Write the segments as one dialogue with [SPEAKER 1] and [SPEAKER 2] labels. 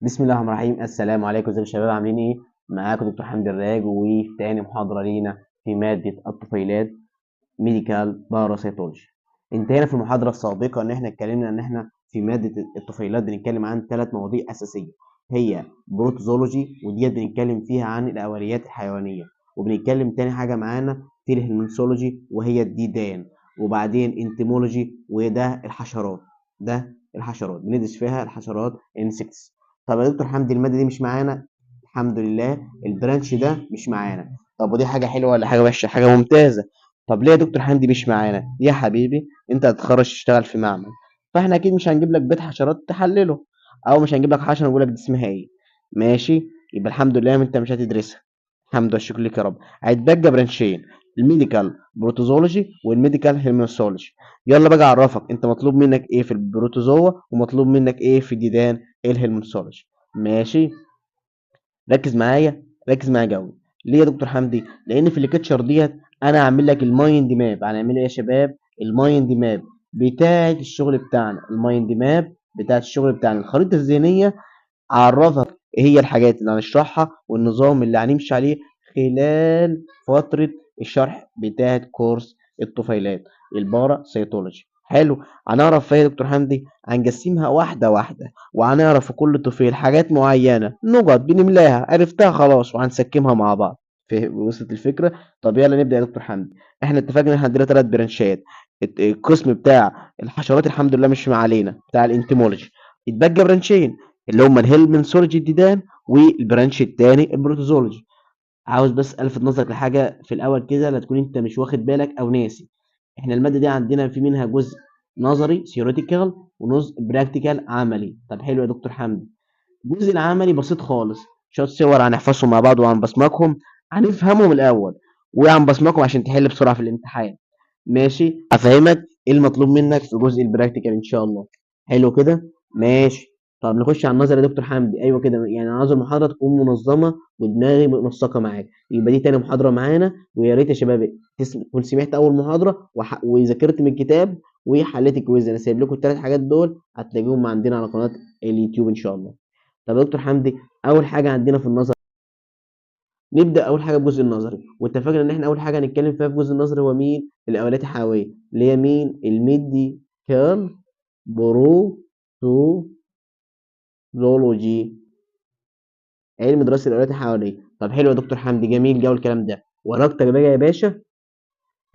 [SPEAKER 1] بسم الله الرحمن الرحيم. السلام عليكم، ازيكم يا شباب؟ عاملين ايه؟ معاكم دكتور حمدي الراج، وفي تاني محاضرة لينا في مادة الطفيلات ميديكال باراسيتولوجي. انتهينا في المحاضرة السابقة ان احنا اتكلمنا ان احنا في مادة الطفيلات بنتكلم عن 3 مواضيع اساسية، هي بروتوزولوجي، وديت بنتكلم فيها عن الاوليات الحيوانية، وبنتكلم تاني حاجة معانا في الهلمنسولوجي وهي الديدان، وبعدين انتمولوجي وده الحشرات. بندرس فيها الحشرات انسكتس. طب يا دكتور حمدي المادة دي مش معانا؟ الحمد لله البرانش ده مش معانا. طب ودي حاجة حلوة ولا حاجة وحشة؟ حاجة ممتازة. طب ليه يا دكتور حمدي مش معانا؟ يا حبيبي انت هتتخرج تشتغل في معمل، فاحنا اكيد مش هنجيب لك بيت حشرات تحلله، او مش هنجيب لك حشره نقول لك دي اسمها ايه. ماشي، يبقى الحمد لله انت مش هتدرسها. الحمد والشكر لك يا رب. هيتبقى برانشين، الميديكال بروتوزولوجي والميديكال هيرمنسولوجي. يلا بقى اعرفك انت مطلوب منك ايه في البروتوزوا ومطلوب منك ايه في الديدان الهيرمنسولوجي. ماشي، ركز معايا جوي. ليه يا دكتور حمدي؟ لان في الليكتشر ديت انا هعمل لك المايند ماب. هنعمل ايه يا شباب؟ المايند ماب بتاعت الشغل بتاعنا، المايند ماب بتاعت الشغل بتاعنا، الخريطه الذهنيه. اعرفك ايه هي الحاجات اللي هنشرحها والنظام اللي هنمشي عليه خلال فتره الشرح بتاعت كورس الطفيلات البارا سيتولوجي. حلو. هنعرف فيها يا دكتور حمدي، هنقسمها واحده واحده، وهنعرف في كل طفيل حاجات معينه، نقط بنملاها عرفتها خلاص وهنسكمها مع بعض. وصلت الفكره؟ طب يلا نبدا يا دكتور حمدي. احنا اتفقنا ان احنا عندنا 3 برانشات. القسم بتاع الحشرات الحمد لله مش علينا، بتاع الانتمولوجي. اتبقى برانشين اللي هم الهيلمنثولوجي الديدان، والبرانش التاني البروتوزولوجي. عاوز بس الفت نظرك لحاجه في الاول كده، لا تكون انت مش واخد بالك او ناسي. احنا الماده دي عندنا في منها جزء نظري ثيوريتيكال وجزء براكتيكال عملي. طب حلو يا دكتور حمدي. الجزء العملي بسيط خالص، شويه صور هنحفظهم مع بعض وهنبصمجهم، هنفهمهم الاول وهنبصمجهم عشان تحل بسرعه في الامتحان. ماشي، افهمك ايه المطلوب منك في جزء البراكتيكال ان شاء الله. حلو كده. ماشي. طب نخش على النظر يا دكتور حمدي. ايوه كده، يعني انا عاوز المحاضره تكون منظمه ودماغي منسقه معاك. يبقى دي تاني محاضره معانا، ويا ريت يا شباب تكون سمعت اول محاضره وذاكرت من الكتاب وحليت الكويز. انا سايب لكم ال3 حاجات دول هتلاقيهم عندنا على قناه اليوتيوب ان شاء الله. طب يا دكتور حمدي، اول حاجه عندنا في النظر، نبدا اول حاجه بجزء النظري. واتفقنا ان احنا اول حاجه هنتكلم فيها في الجزء النظري هو مين؟ الاوليات الحيويه، اللي هي مين؟ الميديكال بروتوزولوجي، علم دراسه الاوليات الحيوانيه. طب حلو يا دكتور حمدي، جميل جو الكلام ده. وراك بقى يا باشا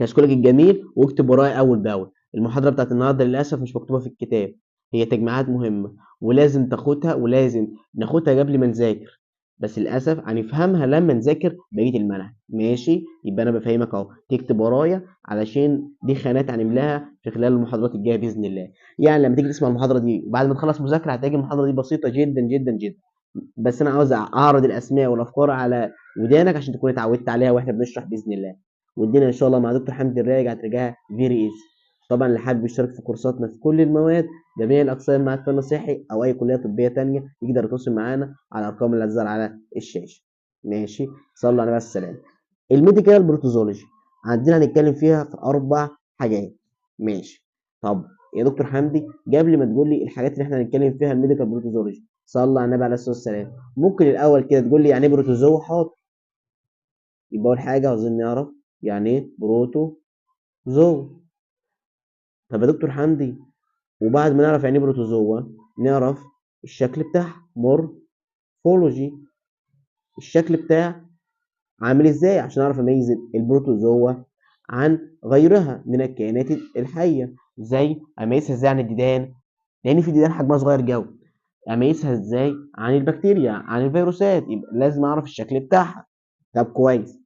[SPEAKER 1] كشكولك الجميل، واكتب ورايا اول باول. المحاضره بتاعت النهارده للاسف مش مكتوبه في الكتاب، هي تجميعات مهمه ولازم تاخدها، ولازم ناخدها قبل ما نذاكر، بس للاسف هنفهمها لما نذاكر بقيه المنهج. ماشي، يبقى انا بفهمك اهو، تكتب ورايا علشان دي خانات هنملاها في خلال المحاضرات الجايه باذن الله. يعني لما تيجي تسمع المحاضره دي وبعد ما تخلص مذاكره هتلاقي المحاضره دي بسيطه جدا جدا جدا، بس انا عاوز اعرض الاسماء والافكار على ودانك عشان تكون اتعودت عليها واحنا بنشرح باذن الله. والدنيا ان شاء الله مع دكتور حمدي الراجع هتلاقيها فيري ايزي. طبعا اللي حابب يشترك في كورساتنا في كل المواد جميع الاقسام مع الفن الصحي او اي كليه طبيه تانية يقدر يتواصل معانا على الارقام اللي هتظهر على الشاشه. ماشي، صلوا على السلام. الميديكال بروتوزولوجي عندنا هنتكلم فيها في 4 حاجات. ماشي. طب يا دكتور حمدي، قبل ما تقول لي الحاجات اللي احنا هنتكلم فيها الميديكال بروتوزولوجي، صلى على النبي عليه الصلاه والسلام، ممكن الاول كده تقول لي يعني ايه بروتوزوا؟ حاضر. يبقى اول حاجه عاوزين نعرف يعني ايه بروتوزوا. طب يا دكتور حمدي، وبعد ما نعرف يعني ايه بروتوزوا نعرف الشكل بتاعها، مورفولوجي، الشكل بتاع عامل ازاي عشان اعرف اميز البروتوزوا عن غيرها من الكائنات الحيه. ازاي اميزها؟ ازاي عن الديدان؟ لان في ديدان حجمها صغير جوي. اميزها ازاي عن البكتيريا، عن الفيروسات؟ يبقى لازم اعرف الشكل بتاعها. طب كويس،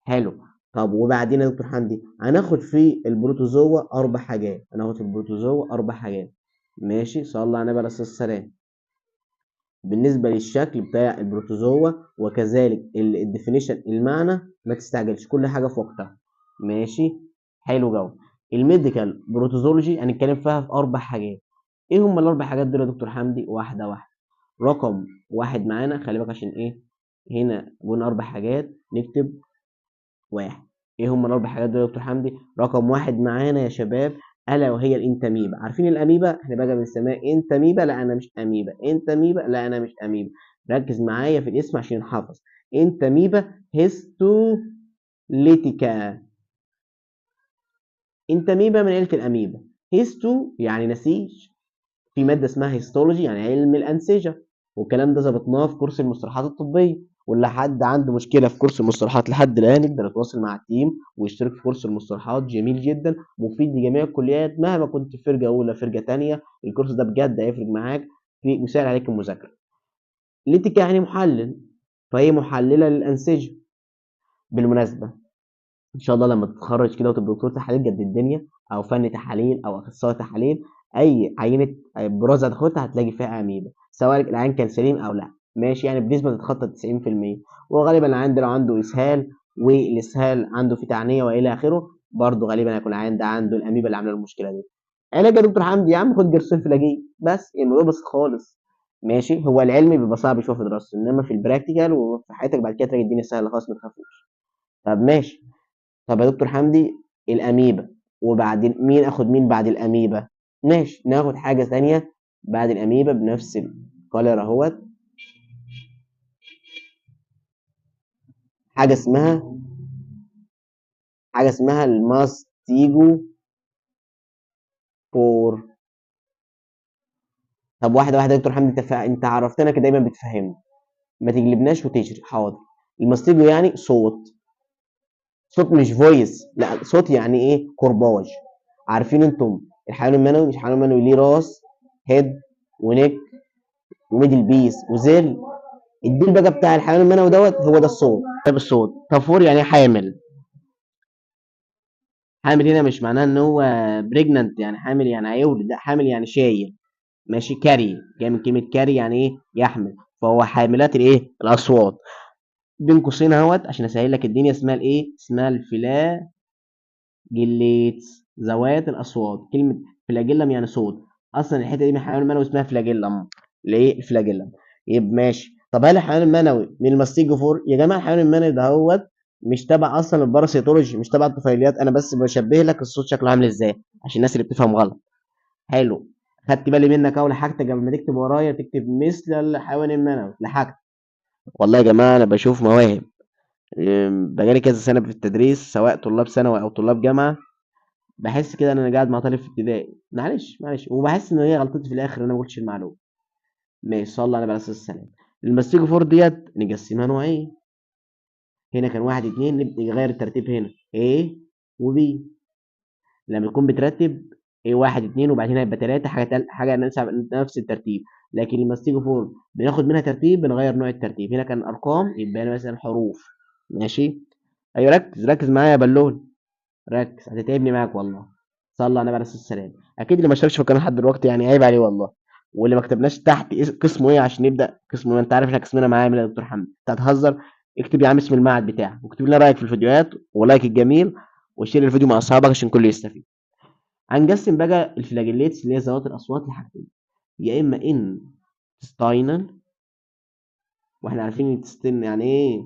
[SPEAKER 1] حلو. طب وبعدين يا دكتور حمدي هناخد في البروتوزوا 4 حاجات، هناخد في البروتوزوا 4 حاجات. ماشي، صلى على النبي عليه الصلاه والسلام. بالنسبه للشكل بتاع البروتوزوا وكذلك الديفينيشن، المعنى ما تستعجلش، كل حاجه في وقتها. ماشي، حلو جو. الميديكال بروتوزولوجي هنتكلم فيها في 4 حاجات. ايه هم ال4 حاجات دول يا دكتور حمدي؟ واحده واحده. رقم واحد معانا، خلي بالك عشان ايه هنا قلنا 4 حاجات، نكتب واحد. ايه هم ال4 حاجات دول يا دكتور حمدي؟ رقم واحد معانا يا شباب، الا وهي الانتاميبا. عارفين الاميبا؟ احنا بقى بنسميها انتاميبا. لا انا مش اميبا. انتاميبا، لا انا مش اميبا. ركز معايا في الاسم عشان نحفظ. انتاميبا هيستوليتيكا. انتاميبا من عيله الاميبا. هيستو يعني نسيج، في ماده اسمها هيستولوجي يعني علم الانسجه، والكلام ده ظبطناه في كورس المصطلحات الطبيه. واللي حد عنده مشكله في كورس المصطلحات لحد الان يقدر يتواصل مع التيم ويشترك في كورس المصطلحات. جميل جدا، مفيد لجميع الكليات مهما كنت في فرقه اولى فرقه تانية. الكورس ده بجد هيفرق معاك في ويسهل عليك المذاكره. ليتيكا يعني محلل، فهي محلله للانسجه. بالمناسبه ان شاء الله لما تتخرج كده وتبقى دكتور تحاليل قد الدنيا، او فني تحاليل، او اخصائي تحاليل، اي عينه براز هتاخدها هتلاقي فيها اميبا، سواء العين كان سليم او لا. ماشي، يعني بنسبه تتخطى 90%. وغالبا العين ده لو عنده اسهال والاسهال عنده في تعنيه والى اخره، برضه غالبا هيكون العين ده عنده الاميبا اللي عامله المشكله دي. علاج يا دكتور حمدي؟ يا عم خد جرسون فلاجين بس، الموضوع بسيط خالص. ماشي، هو العلمي بيبقى صعب شويه في دراسته، انما في البراكتيكال وفي حياتك بعد كده تلاقي الدنيا سهله خالص، ما تخافوش. طب ماشي. طب يا دكتور حمدي، الأميبا، وبعدين مين آخد مين بعد الأميبا؟ ماشي، ناخد حاجة ثانية بعد الأميبا بنفس الكولر اهوت. حاجة اسمها حاجة اسمها الماستيجو فور. طب واحدة واحدة يا دكتور حمدي، انت عرفتنا كده دايما بتفهمني، ما تجلبناش وتجري. حاضر. الماستيجو يعني صوت. صوت مش فويس، لا صوت يعني ايه؟ كرباج. عارفين انتم الحيوان المنوي؟ مش الحيوان المنوي ليه راس، هيد، ونيك، وميدل بيس، وزيل؟ الديل بقى بتاع الحيوان المنوي دوت هو ده الصوت. طيب الصوت. طفور يعني حامل. حامل هنا مش معناه ان هو بريجننت يعني حامل يعني هيولد، لا حامل يعني شايل. ماشي، كاري جاي من كلمه كاري يعني ايه؟ يحمل. فهو حاملات الايه؟ الاصوات. بين قوسين اهوت عشان اسهل لك الدنيا، اسمها الايه؟ اسمها الفلاجيليتس، ذوات الاصوات. كلمه فلاجيلم يعني صوت. اصلا الحته دي من الحيوان المنوي اسمها فلاجيلم. ليه الفلاجيلم؟ يبقى ماشي. طب هل الحيوان المنوي من الماستيجوفور؟ يا جماعه الحيوان المنوي ده هو مش تبع اصلا الباراسيتولوجي، مش تبع الطفيليات. انا بس بشبه لك الصوت شكله عامل ازاي عشان الناس اللي بتفهم غلط. حلو. خدت بالي منك اول حاجتك قبل ما تكتب ورايا تكتب مثل الحيوان المنوي لحاجتك. والله يا جماعه انا بشوف مواهب. بقالي كذا سنه في التدريس، سواء طلاب ثانوي او طلاب جامعه. باحس كده إن أنا قاعد مع طالب في ابتدائي، معلش، معلش، وباحس إن هي غلطتي في الآخر إن أنا ما قُلتش المعلومة. ماشي، صلّى على النبي عليه الصلاة والسلام. الماستيك فور ديّة نقسّمها نوعين. هنا كان 1، 2 نبدأ نغيّر الترتيب هنا A وB. لمّا يكون بترتّب A 1، 2 وبعدين هيبقى 3 حاجة نفس الترتيب. لكن الماستيك فور بناخد منها ترتيب بنغيّر نوع الترتيب. هنا كان أرقام يبقى هنا مثلًا حروف. ماشي؟ أيوه ركّز، ركّز معايا يا بلّون. ركز هتتعبني معاك والله. صلى على النبي عليه الصلاه والسلام. اكيد اللي ما اشتركش في القناه لحد دلوقتي يعني عيب عليه والله. واللي ما كتبناش تحت قسمه ايه عشان نبدا قسمه، انت عارف احنا قسمنا معاه يا دكتور حمد، انت هتهزر. اكتب يا عم اسم المعهد بتاعك واكتب لنا رايك في الفيديوهات ولايك الجميل، وشير الفيديو مع اصحابك عشان الكل يستفيد. هنقسم بقى الفلاجيليتس اللي هي ذوات الاصوات لحاجتين، يا اما انتستاينال، واحنا عارفين انتستين يعني ايه.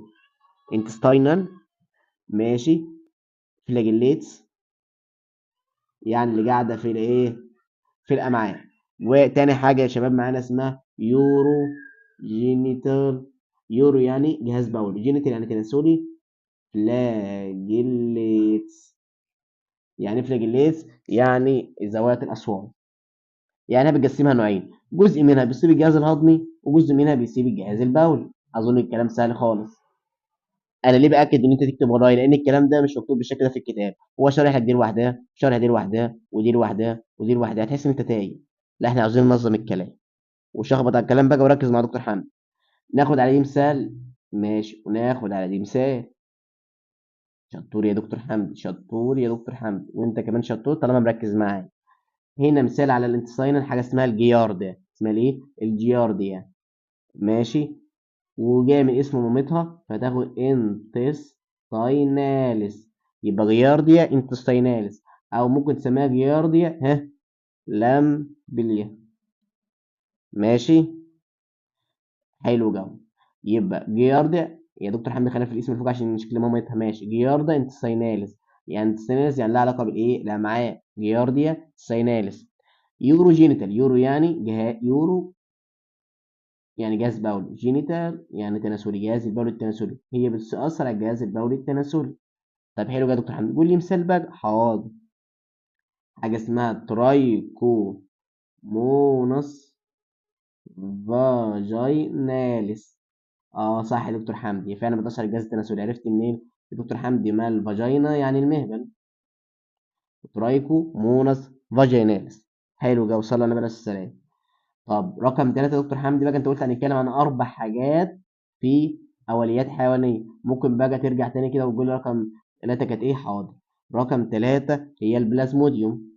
[SPEAKER 1] انتستاينال. ماشي. فلاجيليتس يعني اللي قاعده في الايه؟ في الامعاء. وتاني حاجه يا شباب معانا اسمها يورو جينيتال. يورو يعني جهاز بولي، جينيتال يعني تناسلي. فلاجيليتس يعني فلاجيليتس يعني ذوات الاصوات. يعني انا بقسمها نوعين، جزء منها بيسيب الجهاز الهضمي وجزء منها بيسيب الجهاز البولي. اظن الكلام سهل خالص. انا ليه باكد ان انت تكتب ورايا؟ لان الكلام ده مش مكتوب بالشكل ده في الكتاب. هو شارح لك دي لوحدها، شارح دي لوحدها، ودي لوحدها، ودي لوحدها، هتحس ان انت تايه. لا احنا عاوزين ننظم الكلام وشخبط على الكلام بقى وركز مع دكتور حمد. ناخد على دي مثال. ماشي، وناخد على دي مثال. شطور يا دكتور حمد، شطور يا دكتور حمد، وانت كمان شطور طالما مركز معايا. هنا مثال على الانتستاينال، حاجه اسمها الجيارديا. اسمها الايه؟ الجيارديا. ماشي. وجايه من اسم مامتها فتاخد انتستايناليس. يبقى جيارديا انتستايناليس، او ممكن تسميها جيارديا لامبليا. ماشي. حلو جو. يبقى جيارديا يا دكتور حمدي خلينا في الاسم اللي فوق عشان شكل مامتها. ماشي، جياردا انتستايناليس. يعني intestinales يعني لها علاقة بالإيه؟ الأمعاء. جيارديا سايناليس. يورو جينيتال، يورو يعني يورو يعني جهاز بولي، جينيتال يعني تناسلي، جهاز البولي التناسلي، هي بتأثر على الجهاز البولي التناسلي. طب حلو يا دكتور حمد، قول لي مثال بقى. حاضر. حاجة اسمها ترايكو مونس فاجيناليس. اه صح يا دكتور حمدي، هي فعلا بتأثر على الجهاز التناسلي. عرفت منين يا دكتور حمدي؟ ما الفاجينا يعني المهبل. ترايكو مونس فاجيناليس. حلو، جا وصلنا على السلام. طب رقم ثلاثة يا دكتور حمدي بقى، انت قلت هنتكلم عن اربع حاجات في اوليات حيوانية. ممكن بقى ترجع تاني كده وتقول لي رقم ثلاثة كانت ايه؟ حاضر. رقم ثلاثة هي البلازموديوم.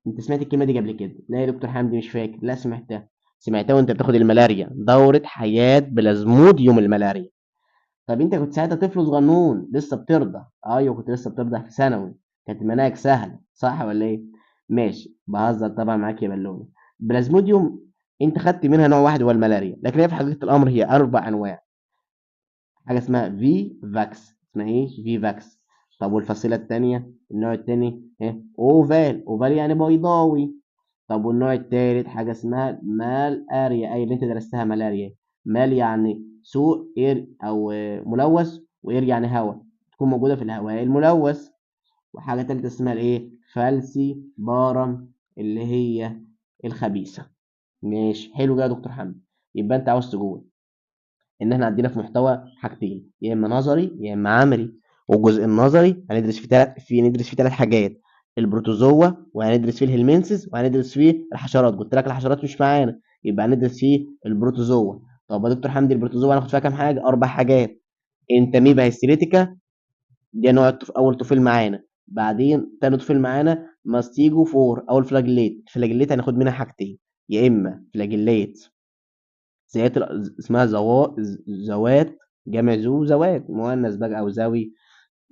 [SPEAKER 1] انت سمعت الكلمة دي قبل كده؟ لا يا دكتور حمدي مش فاكر. لا سمعتها. سمعتها وانت بتاخد الملاريا، دورة حياة بلازموديوم الملاريا. طب انت كنت ساعتها طفل صغنون لسه بترضع. ايوه كنت لسه بترضع في ثانوي. كانت المناهج سهله، صح ولا ايه؟ ماشي، بهزر طبعا معاك يا بالونه. بلازموديوم انت خدت منها نوع واحد هو الملاريا، لكن هي في حقيقه الامر هي اربع انواع. حاجه اسمها في فاكس. اسمها ايه؟ في فاكس. طب والفصيله الثانيه، النوع الثاني ايه؟ اوفال. اوفال يعني بيضاوي. طب والنوع التالت حاجة اسمها مال اريا، أي اللي أنت درستها ملاريا. مال يعني سوء، إير أو ملوث، وإير يعني هواء، تكون موجودة في الهواء الملوث. وحاجة تالتة اسمها الإيه؟ فالسي بارم، اللي هي الخبيثة. ماشي حلو كده يا دكتور حمد. يبقى أنت عاوز تقول ان احنا عندنا في محتوى حاجتين، يا اما نظري يا اما عملي. والجزء النظري هندرس فيه ثلاث حاجات: البروتوزوا، وهندرس فيه الهلمنسز، وهندرس فيه الحشرات. قلت لك الحشرات مش معانا، يبقى هندرس فيه البروتوزوا. طب يا دكتور حمدي البروتوزوا هناخد فيها كام حاجه؟ اربع حاجات. انتاميبا هيستريتيكا، دي نوع اول طفيل معانا. بعدين تاني طفيل معانا ماستيجو فور او الفلاجليت. الفلاجليت هناخد منها حاجتين: يا اما فلاجليت زيات اسمها زوات، جمع زوات مؤنث بقى او زاوي،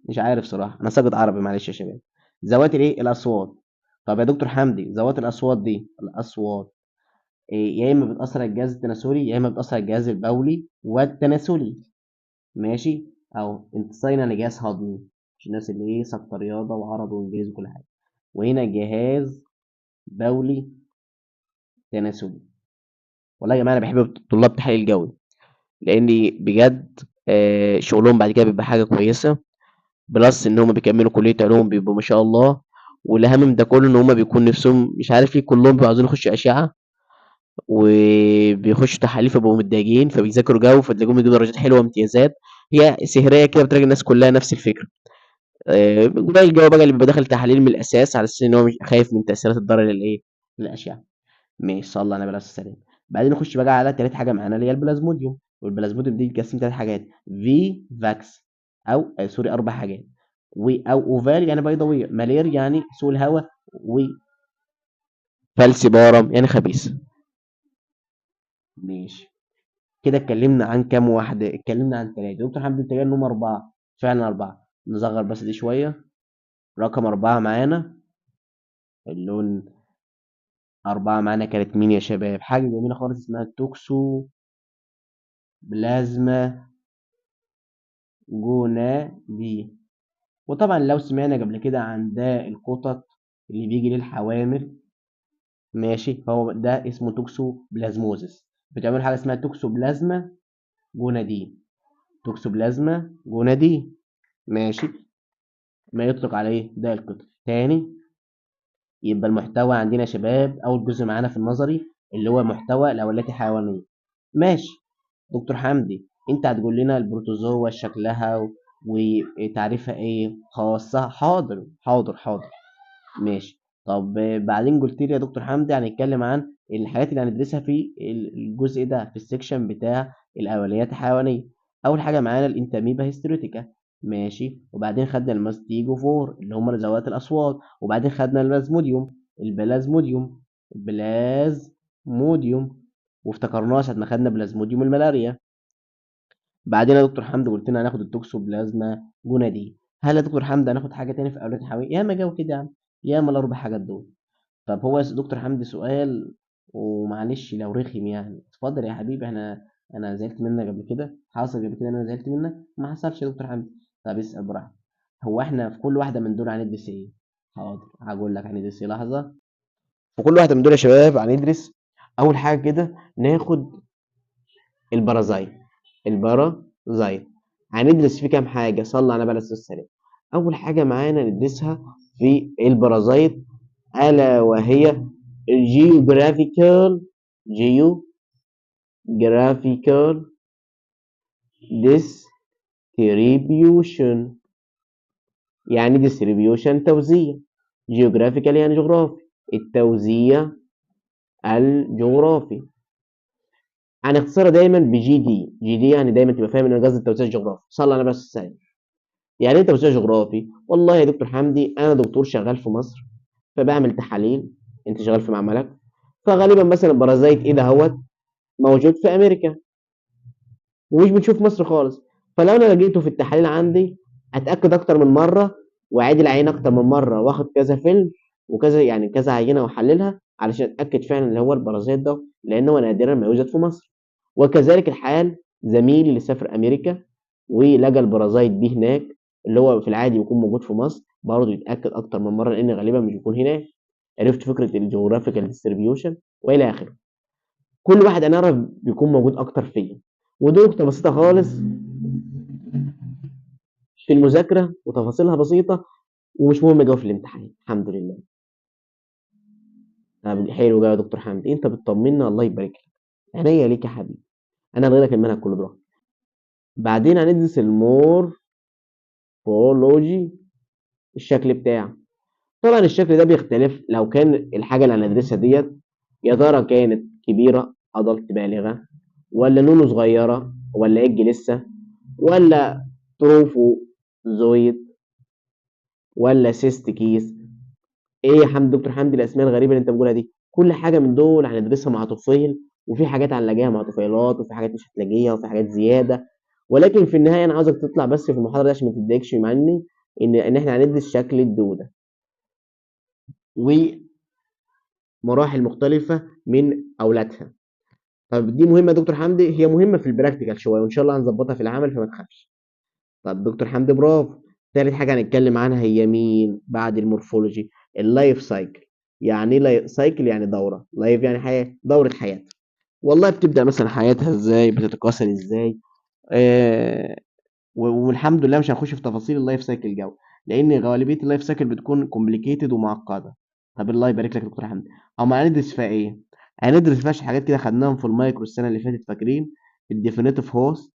[SPEAKER 1] مش عارف صراحه، انا ساقط عربي معلش يا شباب. ذوات الايه؟ الاصوات. طب يا دكتور حمدي ذوات الاصوات دي، الاصوات إيه؟ يا اما بتاثر على الجهاز التناسلي يا اما بتاثر على الجهاز البولي والتناسلي. ماشي. او انتصينا يعني جهاز هضمي، مش الناس اللي ايه سقط رياضه وعربي وانجليزي وكل حاجه. وهنا جهاز بولي تناسلي. والله يا جماعه انا بحب طلاب تحليل الجوي، لاني بجد شغلهم بعد كده بيبقى حاجه كويسه. بلس ان هم بيكملوا كليه علوم بيبقوا ما شاء الله. والاهم من ده كله ان هم بيكون نفسهم، مش عارف ليه كلهم بيبقوا عايزين يخشوا اشعه وبيخشوا تحاليل، فبيبقوا متضايقين فبيذاكروا جو فتلاقيهم يجيبوا درجات حلوه امتيازات. هي سهريه كده، بتلاقي الناس كلها نفس الفكره. باقي الجو بقى اللي بيبقى داخل تحاليل من الاساس على اساس ان هو مش خايف من تاثيرات الضرر الايه، الاشعه. ماشي، صلى على النبي عليه الصلاه والسلام. بعدين نخش بقى على تالت حاجه معانا اللي هي البلازموديوم. والبلازموديوم دي بتقسم تلات حاجات: في فاكس، او سوري اربع حاجات: او اوفال يعني بيضاويه، مالير يعني سوء الهواء، وفالسيبارم يعني خبيث. ماشي. كده اتكلمنا عن كام واحده؟ اتكلمنا عن ثلاثه. دكتور حمد انت جاي انهم اربعه، فعلا اربعه. نصغر بس دي شويه. رقم اربعه معانا اللون. اربعه معانا كانت مين يا شباب؟ حاجه جميله خالص اسمها التوكسو بلازما جونادي. وطبعا لو سمعنا قبل كده عن داء القطط اللي بيجي للحوامل، ماشي، هو ده اسمه توكسو بلازموزس. بتعمل حاجه اسمها توكسو بلازما جونادي. توكسو بلازما جونادي. ماشي. ما يطلق عليه داء القطط تاني. يبقى المحتوى عندنا يا شباب اول جزء معانا في النظري اللي هو محتوى الاوليات الحيوانيه. ماشي. دكتور حمدي انت هتقول لنا البروتوزوا شكلها وتعريفها ايه خاصة؟ حاضر حاضر حاضر. ماشي. طب بعدين قلت لي يا دكتور حمدي هنتكلم عن الحاجات اللي هندرسها في الجزء ده في السكشن بتاع الاوليات الحيوانيه. اول حاجه معانا الانتاميبا هيستريتيكا. ماشي. وبعدين خدنا الماستيجو فور اللي هم ذوات الاصوات. وبعدين خدنا البلازموديوم. وافتكرناه ساعه ما خدنا بلازموديوم الملاريا. بعدين يا دكتور حمدي قلت لنا هناخد التوكسوبلازما جونادي. هل يا دكتور حمدي هناخد حاجه تاني في اولاد الحيوان؟ يا ما جو كده يعني، يا ما الاربع حاجات دول. طب هو يا دكتور حمدي سؤال، ومعلش لو رخم يعني، اتفضل يا حبيبي. انا زعلت منك قبل كده؟ حصل قبل كده إن انا زعلت منك؟ ما حصلش يا دكتور حمدي. طب اسال براحتك. هو احنا في كل واحده من دول هندرس ايه؟ حاضر هقول لك هندرس ايه، لحظه. في كل واحده من دول يا شباب هندرس اول حاجه كده ناخد البرازيت. البرازيت هندرس فيه كام حاجه، صلى على بلس السلام. اول حاجه معانا ندرسها في البرازيت الا وهي geographical geographical distribution. يعني distribution توزيع، geographical يعني جغرافي، التوزيع الجغرافي. هنختصرها دايما بجي دي. جي دي يعني دايما تبقى فاهم ان انا قصدي التوزيع الجغرافي. صلى على بس السلام. يعني ايه توزيع جغرافي؟ والله يا دكتور حمدي انا دكتور شغال في مصر فبعمل تحاليل، انت شغال في معملك، فغالبا مثلا البرازيت ايه ده هوت موجود في امريكا ومش بنشوف مصر خالص. فلو انا لقيته في التحاليل عندي اتاكد اكتر من مره واعيد العينه اكتر من مره واخد كذا فيلم وكذا يعني كذا عينه واحللها علشان اتاكد فعلا اللي هو البرازيت ده، لانه نادرا ما يوجد في مصر. وكذلك الحال زميلي اللي سافر امريكا ولقى البرازيت بيه هناك، اللي هو في العادي بيكون موجود في مصر، برضه يتاكد اكتر من مره لان غالبا مش بيكون هناك. عرفت فكره الجغرافيكال ديستريبيوشن والى اخره. كل واحد انا اعرف بيكون موجود اكتر فين. ودي نقطه بسيطه خالص في المذاكره وتفاصيلها بسيطه ومش مهم جو في الامتحان الحمد لله. طب حلو بقى يا دكتور حمدي انت بتطمنا، الله يبارك لك. عينيا ليك يا حبيبي، انا هلغي لك المنهج كله براحتك. بعدين هندرس المورفولوجي، الشكل بتاعه. طبعا الشكل ده بيختلف لو كان الحاجه اللي هندرسها ديت يا ترى كانت كبيره ادلت بالغه، ولا نونو صغيره، ولا ايج لسه، ولا تروفوزويد، ولا سيست كيس. ايه يا دكتور حمدي الاسماء الغريبه اللي انت بتقولها دي؟ كل حاجه من دول هندرسها مع طفيل، وفي حاجات هنلاقيها مع طفيلات وفي حاجات مش هتلاقيها وفي حاجات زياده. ولكن في النهايه انا عاوزك تطلع بس في المحاضره دي عشان ما تتضايقش مني ان احنا هندرس شكل الدوده ومراحل مختلفه من اولادها. طب دي مهمه يا دكتور حمدي؟ هي مهمه في البراكتيكال شويه وان شاء الله هنظبطها في العمل فما تخافش. طب دكتور حمدي برافو. تالت حاجة هنتكلم عنها هي مين بعد المورفولوجي؟ اللايف سايكل. يعني ايه سايكل؟ يعني دورة، لايف يعني حياة، دورة حياة. والله بتبدأ مثلا حياتها ازاي، بتتكاثر ازاي. آه والحمد لله مش هنخش في تفاصيل اللايف سايكل جو، لان غالبية اللايف سايكل بتكون كومبليكيتد ومعقدة. طب الله يبارك لك يا دكتور حمدي. اما هندرس فيها ايه؟ هندرس فيها حاجات كده خدناهم في المايكرو السنة اللي فاتت، فاكرين؟ الديفينيتيف هوست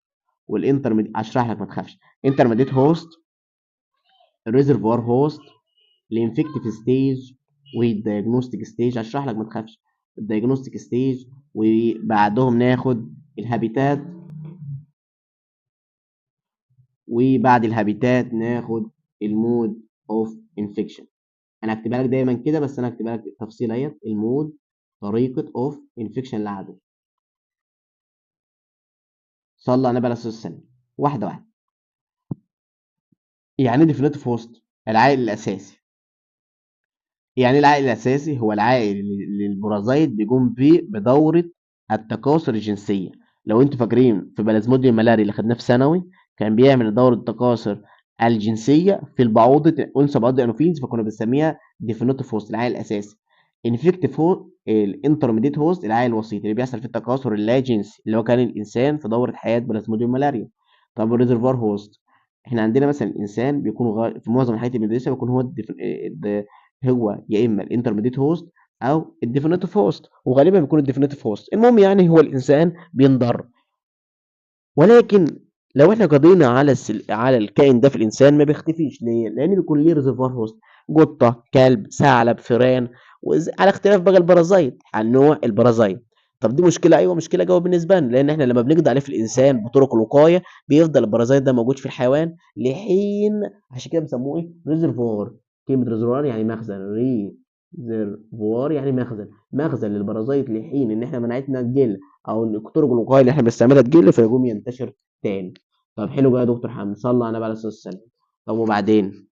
[SPEAKER 1] والانترميديت. اشرح لك ما تخافش. انترميديت هوست، الريزرفوار هوست، الانفكتيف ستيج، والدياجنوستيك ستيج. هشرح لك ما تخافش. الدياجنوستيك ستيج وبعدهم ناخد الهابيتات، وبعد الهابيتات ناخد المود اوف انفكشن. انا هكتبها لك دايما كده بس انا هكتبها لك تفصيل اهي. المود، طريقه اوف انفكشن للعدوى. صلى على النبي عليه الصلاه والسلام. واحده واحده. يعني ديفينيتيف هوست العائل الاساسي. يعني العائل الأساسي هو العائل اللي البرازيت بيقوم فيه بدورة التكاثر الجنسية. لو انتوا فاكرين في بلازموديوم ملاري اللي خدناه في ثانوي، كان بيعمل دورة التكاثر الجنسية في البعوضة أنثى بعوضة أنوفيلز، فكنا بنسميها ديفينيتيف هوست العائل الأساسي. انفكتيف هوست الانترميديت هوست العائل الوسيط اللي بيحصل فيه التكاثر اللا جنسي اللي هو كان الإنسان في دورة حياة بلازموديوم ملاريا. طب الريزرفوار هوست، احنا عندنا مثلا الإنسان بيكون في معظم الحالات اللي بندرسها بيكون هو يا اما الانترميديت هوست او الديفينيتيف هوست، وغالبا بيكون الديفينيتيف هوست. المهم يعني هو الانسان بينضر. ولكن لو احنا قضينا على على الكائن ده في الانسان ما بيختفيش. ليه؟ لان بيكون ليه ريزرفوار هوست، قطه، كلب، ثعلب، فئران، على اختلاف بقى البرازيت عن نوع البرازيت. طب دي مشكله؟ ايوه مشكله جوه بالنسبه لنا، لان احنا لما بنقضي عليه في الانسان بطرق الوقايه بيفضل البرازيت ده موجود في الحيوان لحين. عشان كده بيسموه ايه؟ ريزرفوار. كلمه ريزرفوار يعني مخزن، ريزرفوار يعني مخزن، مخزن للبرازيت لحين ان احنا مناعتنا تقل او ان طرق الوقايه اللي احنا بنستعملها تقل فيقوم ينتشر تاني. طب حلو بقى يا دكتور حمد، صلى على النبي عليه الصلاه والسلام. طب وبعدين؟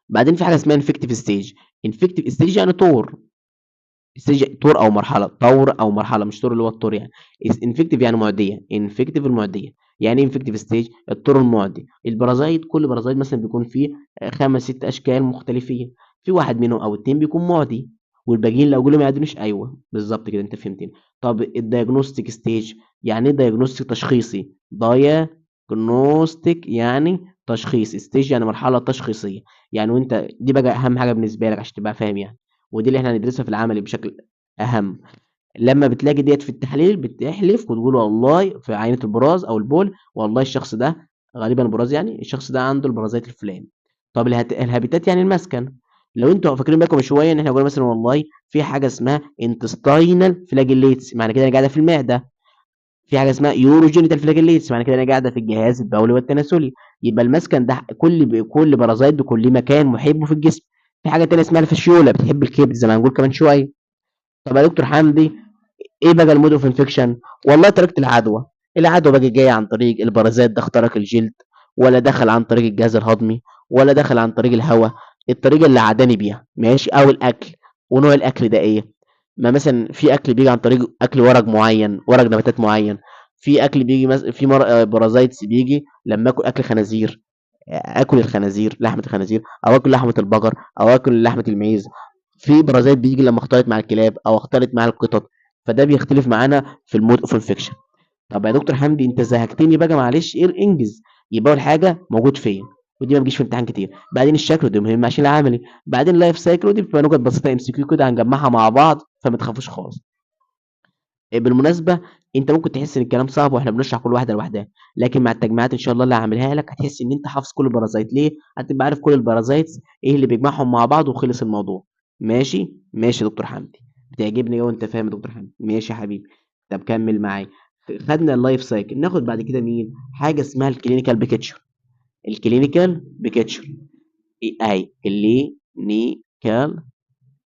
[SPEAKER 1] بعدين في حاجه اسمها انفكتيف ستيج. انفكتيف ستيج يعني طور. ستيج طور او مرحله، طور او مرحله، مش طور اللي هو الطور يعني. انفكتيف يعني معديه، انفكتيف المعديه. يعني ايه انفكتيف ستيج؟ الطور المعدي. البرازيت كل برازيت مثلا بيكون فيه 5 6 اشكال مختلفين، في واحد منهم او اتنين بيكون معدي والباقيين لو جولهم ما يعدنوش. ايوه بالظبط كده انت فهمتني. طب الدايجنوستيك ستيج يعني ايه؟ دايجنوستيك تشخيصي. دايجنوستيك يعني تشخيص، ستيج يعني مرحله تشخيصيه. يعني وانت دي بقى اهم حاجه بالنسبه لك عشان تبقى فاهم يعني، ودي اللي احنا هندرسها في العملي بشكل اهم. لما بتلاقي ديت في التحليل بتحلف وتقول والله في عينة البراز او البول، والله الشخص ده غالبا البراز، يعني الشخص ده عنده البرازيت الفلاني. طب الهابيتات يعني المسكن. لو انتوا فاكرين بالكم من شويه ان احنا قلنا مثلا والله في حاجه اسمها انتستاينال فلاجيليتس، معنى كده انا قاعده في المعده. في حاجه اسمها يوروجينيتال فلاجيليتس، معنى كده انا قاعده في الجهاز البولي والتناسلي. يبقى المسكن ده كل برازيت بيكون ليه مكان محبه في الجسم. في حاجه تانية اسمها الفشيولا بتحب الكبد زي ما هنقول كمان شويه. طب يا دكتور حمدي ايه بقى المود اوف انفكشن؟ والله طريقه العدوى. العدوى بقى جايه عن طريق البرازيت ده اخترق الجلد، ولا دخل عن طريق الجهاز الهضمي، ولا دخل عن طريق الهواء. الطريقه اللي عداني بيها ماشي، او الاكل. ونوع الاكل ده ايه؟ ما مثلا في اكل بيجي عن طريق اكل ورق معين، ورق نباتات معين. في اكل بيجي في بارازيتس بيجي لما اكل اكل خنازير، اكل الخنازير لحمه الخنازير، او اكل لحمه البقر، او اكل لحمه المعيز. في بارازيت بيجي لما اختلط مع الكلاب او اختلط مع القطط، فده بيختلف معانا في المود اوف انفكشن. طب يا دكتور حمدي انت زهقتني بقى معلش، ايه انجز. يبقى اول حاجه موجود فين، ودي ما بتجيش في امتحان كتير. بعدين الشكل ودي مهم عشان العملي. بعدين اللايف سايكل ودي بتبقى نقط بسيطه ام سي كيو كده هنجمعها مع بعض فما تخافوش خالص. بالمناسبه انت ممكن تحس ان الكلام صعب واحنا بنشرح كل واحده لوحدها، لكن مع التجميعات ان شاء الله اللي هعملها لك هتحس ان انت حافظ كل البرازيت. ليه؟ هتبقى عارف كل البرازيت ايه اللي بيجمعهم مع بعض وخلص الموضوع. ماشي ماشي يا دكتور حمدي. بتعجبني وانت فاهم يا دكتور حمدي. ماشي يا حبيبي. طب كمل معايا. خدنا اللايف سايكل، ناخد بعد كده مين؟ حاجه اسمها الكلينيكال بيكتشر. الكلينيكال بيكتشر اهي كلينيكال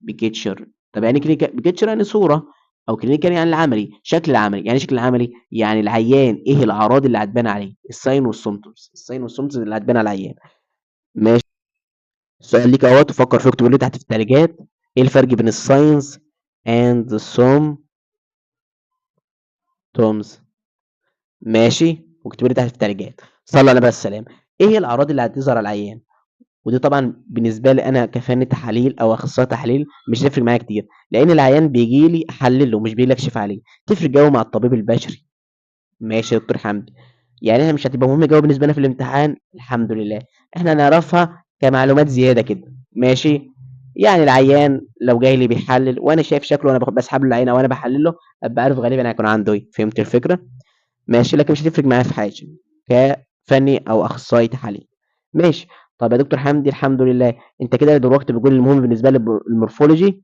[SPEAKER 1] بيكتشر. طب يعني كلينيكال بيكتشر يعني صوره، او كلينيكال يعني العملي، شكل العملي. يعني شكل العملي يعني العيان ايه الاعراض اللي هتبان عليه، الساين والسيمبتومز، الساين والسيمبتومز اللي هتبان على العيان. ماشي. السؤال ليك اهو تفكر فيه، اكتب لي تحت في التعليقات ايه الفرق بين الساينز اند symptoms. ماشي، واكتب لي تحت في التعليقات. صلى على بس السلام. ايه هي الاعراض اللي هتظهر على العيان؟ ودي طبعا بالنسبه لي انا كفني تحاليل او اخصائي تحاليل مش هتفرق معايا كتير، لان العيان بيجي لي احلله مش بيجي لي اكشف عليه. تفرق جو مع الطبيب البشري. ماشي يا دكتور حمدي. يعني احنا مش هتبقى مهمه جو بالنسبه لنا في الامتحان الحمد لله، احنا نعرفها كمعلومات زياده كده. ماشي. يعني العيان لو جاي لي بيحلل وانا شايف شكله وانا بسحب له العينه وانا بحلله، ابقى عارف غالبا هيكون عنده ايه. فهمت الفكره؟ ماشي، لكن مش هتفرق معايا في حاجه كفني او اخصائي تحاليل. ماشي. طب يا دكتور حمدي الحمد لله انت كده دلوقتي بتقول المهم بالنسبه لي المورفولوجي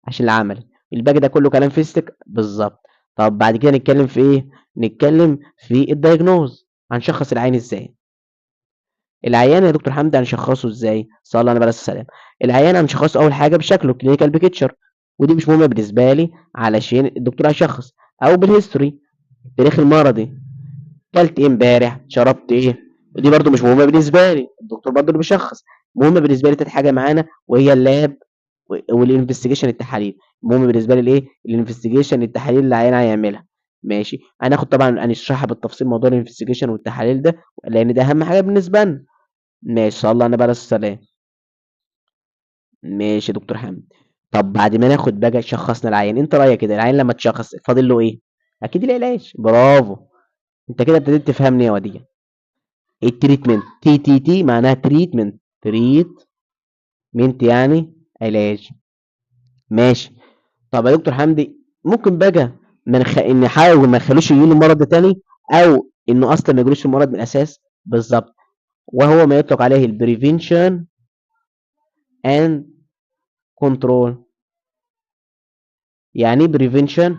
[SPEAKER 1] عشان العملي، الباقي ده كله كلام فيستك بالظبط. طب بعد كده نتكلم في ايه؟ نتكلم في الدايجنوز. هنشخص العين ازاي؟ العيان يا دكتور حمدي هنشخصه ازاي؟ صلى الله عليه وسلم. العيان هنشخصه اول حاجه بشكله كلينيكال بيكتشر، ودي مش مهمه بالنسبه لي علشان الدكتور هيشخص، او بالهيستوري التاريخ المرضي. كلت ايه امبارح، شربت ايه. ودي برضو مش مهمه بالنسبه لي، الدكتور برضو اللي بيشخص. مهمه بالنسبه لي تالت حاجه معانا وهي اللاب والانفستيجيشن التحاليل. المهم بالنسبه لي الايه؟ الانفستيجيشن التحاليل اللي العيان هيعملها. ماشي. هناخد طبعا هنشرحها بالتفصيل موضوع الانفستيجيشن والتحاليل ده لان ده اهم حاجه بالنسبه لنا. ماشي. صلى الله على النبي عليه السلام. ماشي يا دكتور حامد. طب بعد ما ناخد بقى شخصنا العيان، انت رايك كده العيان لما تشخص فاضل له ايه؟ اكيد العلاج. برافو. انت كده ابتديت تفهمني يا وديع. التريتمنت، تي معناها تريتمنت. تريتمنت يعني علاج. ماشي. طب يا دكتور حمدي ممكن بقى نحاول ما نخلوش يجيله المرض ده تاني، او انه اصلا ما يجيلوش المرض من الاساس. بالظبط. وهو ما يطلق عليه البريفنشن اند كنترول. يعني ايه بريفنشن؟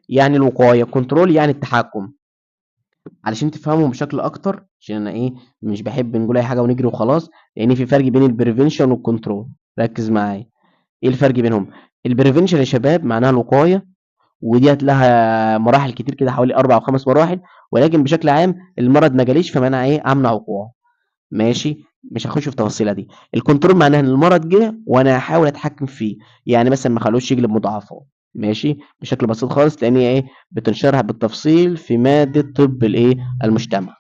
[SPEAKER 1] يعني الوقايه، كنترول يعني التحكم. علشان تفهمهم بشكل اكتر، عشان انا ايه مش بحب نقول اي حاجه ونجري وخلاص، لان في فرق بين البريفنشن والكنترول. ركز معايا. ايه الفرق بينهم؟ البريفنشن يا شباب معناها الوقايه، وديت لها مراحل كتير كده حوالي 4 أو 5 مراحل، ولكن بشكل عام المرض ما جاليش فانا ايه امنع وقوعه. ماشي. مش هخش في تفاصيلها دي. الكنترول معناها ان المرض جه وانا هحاول اتحكم فيه، يعني مثلا ما اخلوش يجلب مضاعفات. ماشي بشكل بسيط خالص، لان هي ايه بتنشرها بالتفصيل في ماده طب الايه المجتمع.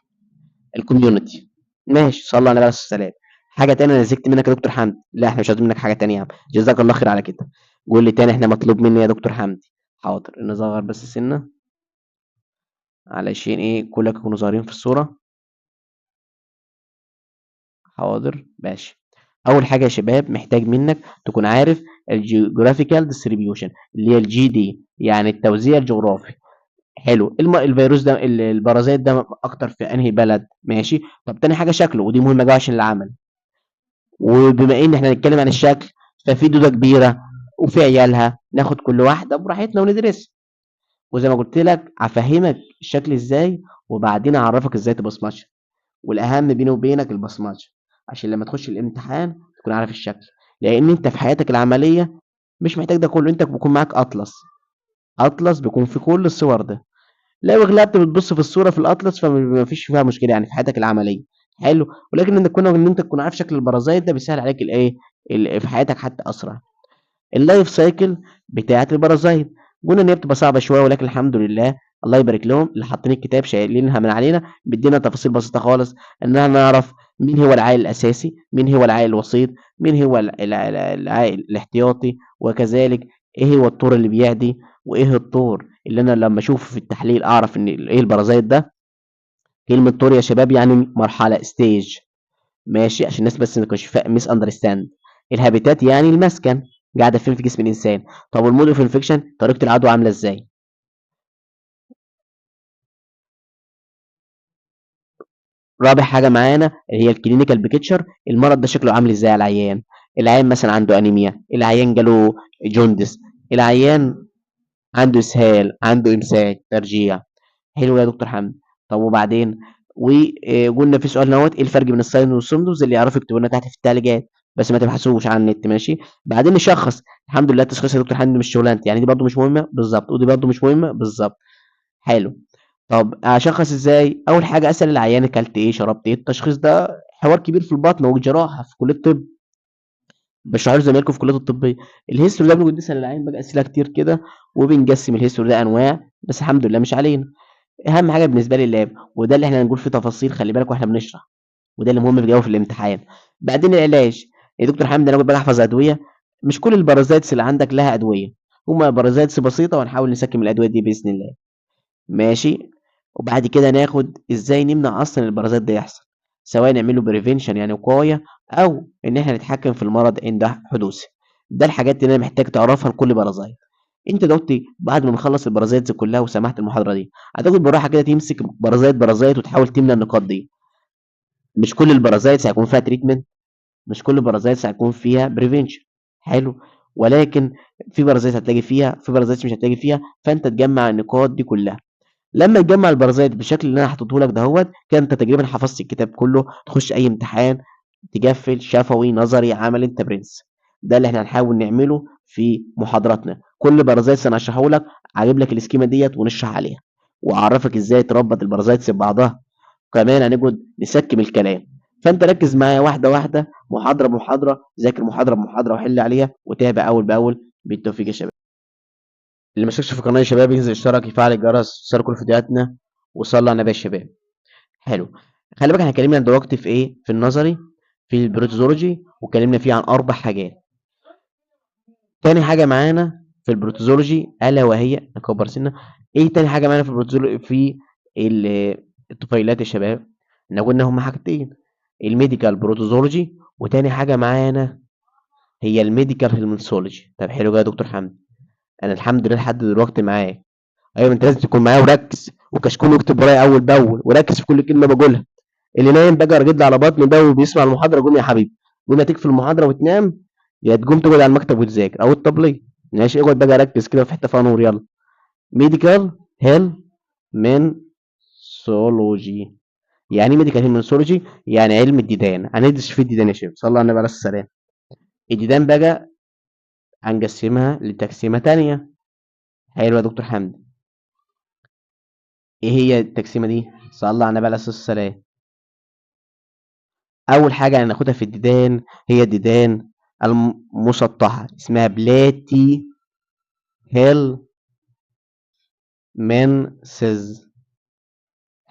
[SPEAKER 1] الكوميونتي. ماشي، صلى على النبي عليه الصلاه والسلام. حاجه تانية انا زهقت منك يا دكتور حمدي؟ لا احنا مش عايزين منك حاجه تانية يا عم، جزاك الله خير على كده. قول لي تاني احنا مطلوب مني يا دكتور حمدي. حاضر، نصغر بس سنه علشان ايه كلك يكونوا ظاهرين في الصوره. حاضر ماشي. اول حاجه يا شباب محتاج منك تكون عارف الجيوغرافيكال ديستريبيوشن اللي هي الجي دي، يعني التوزيع الجغرافي. حلو، الفيروس ده البرازيت ده اكتر في انهي بلد؟ ماشي. طب تاني حاجه شكله، ودي مهمه جدا عشان العمل. وبما ان احنا هنتكلم عن الشكل، ففي دوده كبيره وفي عيالها، ناخد كل واحده براحتنا وندرسها. وزي ما قلت لك هفهمك الشكل ازاي، وبعدين اعرفك ازاي تبصمجها. والاهم بيني وبينك البصمجه، عشان لما تخش الامتحان تكون عارف الشكل. لان انت في حياتك العمليه مش محتاج ده كله، انت بيكون معاك اطلس. اطلس بيكون في كل الصور ده. لو غلبت بتبص في الصوره في الاطلس فما فيش فيها مشكله يعني في حياتك العمليه. حلو. ولكن ان انت تكون عارف شكل البرازيت ده بيسهل عليك الايه، في حياتك حتى اسرع. اللايف سايكل بتاعه البرازيت، قلنا ان هي بتبقى صعبه شويه، ولكن الحمد لله الله يبارك لهم اللي حاطين الكتاب شايلينها من علينا، بيدينا تفاصيل بسيطه خالص. اننا نعرف مين هو العائل الاساسي، مين هو العائل الوسيط، مين هو العائل الاحتياطي، وكذلك ايه هو الطور اللي بيعدي، وايه الطور اللي انا لما اشوفه في التحليل اعرف ان ايه البرازيت ده. كلمه طور يا شباب يعني مرحله ستيج. ماشي، عشان الناس بس ما تكونش ميس اندرستاند. الهابيتات يعني المسكن، قاعده فين في جسم الانسان. طب والمود اوف انفكشن، طريقه العدوى عامله ازاي. رابع حاجه معانا هي الكلينيكال بيكتشر، المرض ده شكله عامل ازاي على العيان. العيان مثلا عنده انيميا، العيان جاله جوندس، العيان عنده اسهال، عنده امساك ترجيع. حلو يا دكتور حمد. طب وبعدين، وقلنا في سؤال نوت ايه الفرق بين الساين والسندوز، اللي يعرف يكتبوا لنا تحت في التعليقات، بس ما تبحثوش عن النت. ماشي. بعدين نشخص. الحمد لله التشخيص يا دكتور حمد مش شغلانتي، يعني دي برضو مش مهمه بالظبط، ودي برضو مش مهمه بالظبط. حلو. طب اشخص ازاي؟ اول حاجه اسال العيان اكلت ايه شربت ايه. التشخيص ده حوار كبير في البطن والجراحه في كليه الطب، بشرح زمايلكم في الكليات الطبيه. الهيستوري ده بنقعد نسال العيان بقى اسئله كتير كده، وبنقسم الهيستوري ده انواع، بس الحمد لله مش علينا. اهم حاجه بالنسبه لي اللاب، وده اللي احنا هنقول فيه تفاصيل، خلي بالك واحنا بنشرح، وده اللي مهم في الجواب في الامتحان. بعدين العلاج. يا دكتور حمد انا كنت باجي احفظ ادويه، مش كل البارازيتس اللي عندك لها ادويه، هما بارازيتس بسيطه وهنحاول نسكن الادويه دي باذن الله. ماشي. وبعد كده ناخد ازاي نمنع اصلا البرازيت ده يحصل، سواء نعمله بريفنشن يعني وقايه، او ان احنا نتحكم في المرض عند حدوثه. ده الحاجات اللي انا محتاج تعرفها لكل بارازيت. انت دلوقتي بعد ما نخلص البرازيتس كلها وسمعت المحاضره دي، هتاخد بالراحه كده تمسك بارازيت بارازيت وتحاول تملى النقاط دي. مش كل البارازيتس هيكون فيها تريتمنت، مش كل البارازيتس هيكون فيها بريفنشن. حلو. ولكن في بارازيت هتلاقي فيها، في بارازيتس مش هتلاقي فيها، فانت تجمع النقاط دي كلها. لما تجمع البرازيت بالشكل اللي انا حاطته لك دهوت كده انت تقريبا حفظت الكتاب كله، تخش اي امتحان تقفل شفوي نظري عمل انت برنس. ده اللي احنا هنحاول نعمله في محاضراتنا. كل بارازيت انا هشرحه لك، هجيب لك السكيمه ديت ونشرح عليها، واعرفك ازاي تربط البارازيتس ببعضها. كمان هنقعد نسكم الكلام. فانت ركز معايا واحده واحده، محاضره بمحاضره، ذاكر محاضره بمحاضره وحل عليها وتابع اول باول. بالتوفيق يا شباب. اللي ما اشتركش في القناه يا شباب ينزل يشترك يفعل الجرس يشترك كل فيديوهاتنا، وصلوا على النبي يا شباب. حلو. خلي بالك احنا اتكلمنا دلوقتي في ايه، في النظري، في البروتوزولوجي، واتكلمنا فيه عن اربع حاجات. تاني حاجه معانا في البروتوزولوجي الا وهي نكبر سنه. ايه تاني حاجه معانا في البروتوزولوجي في الطفيلات يا شباب؟ احنا قلنا هما حاجتين، الميديكال بروتوزولوجي، وتاني حاجه معانا هي الميديكال هيلمنثولوجي. طب حلو كده يا دكتور حمد، انا الحمد لله لحد دلوقتي معاك. ايوه انت لازم تكون معايا وركز، وكشكول واكتب ورايا اول باول، وركز في كل كلمه بقولها. اللي نايم بقى راجد على بطنه ده وبيسمع المحاضره، قوم يا حبيبي، قوم يا تقفل المحاضره وتنام، يا تقوم تقعد على المكتب وتذاكر او الطبليه. ماشي، اقعد بقى ركز كده في حته فيها نور، يلا. ميديكال هيل من سولوجي. يعني ايه ميديكال هيلمنثولوجي؟ يعني علم الديدان. هندرس في الديدان يا شباب، صلى الله على النبي عليه الصلاه والسلام. الديدان بقى هنقسمها لتقسيمه تانية. حلو يا دكتور حمد. ايه هي التقسيمه دي؟ صلى الله على النبي عليه الصلاه والسلام. اول حاجه هناخدها في الديدان هي الديدان المسطحه، اسمها بلاتي هيلمنثز.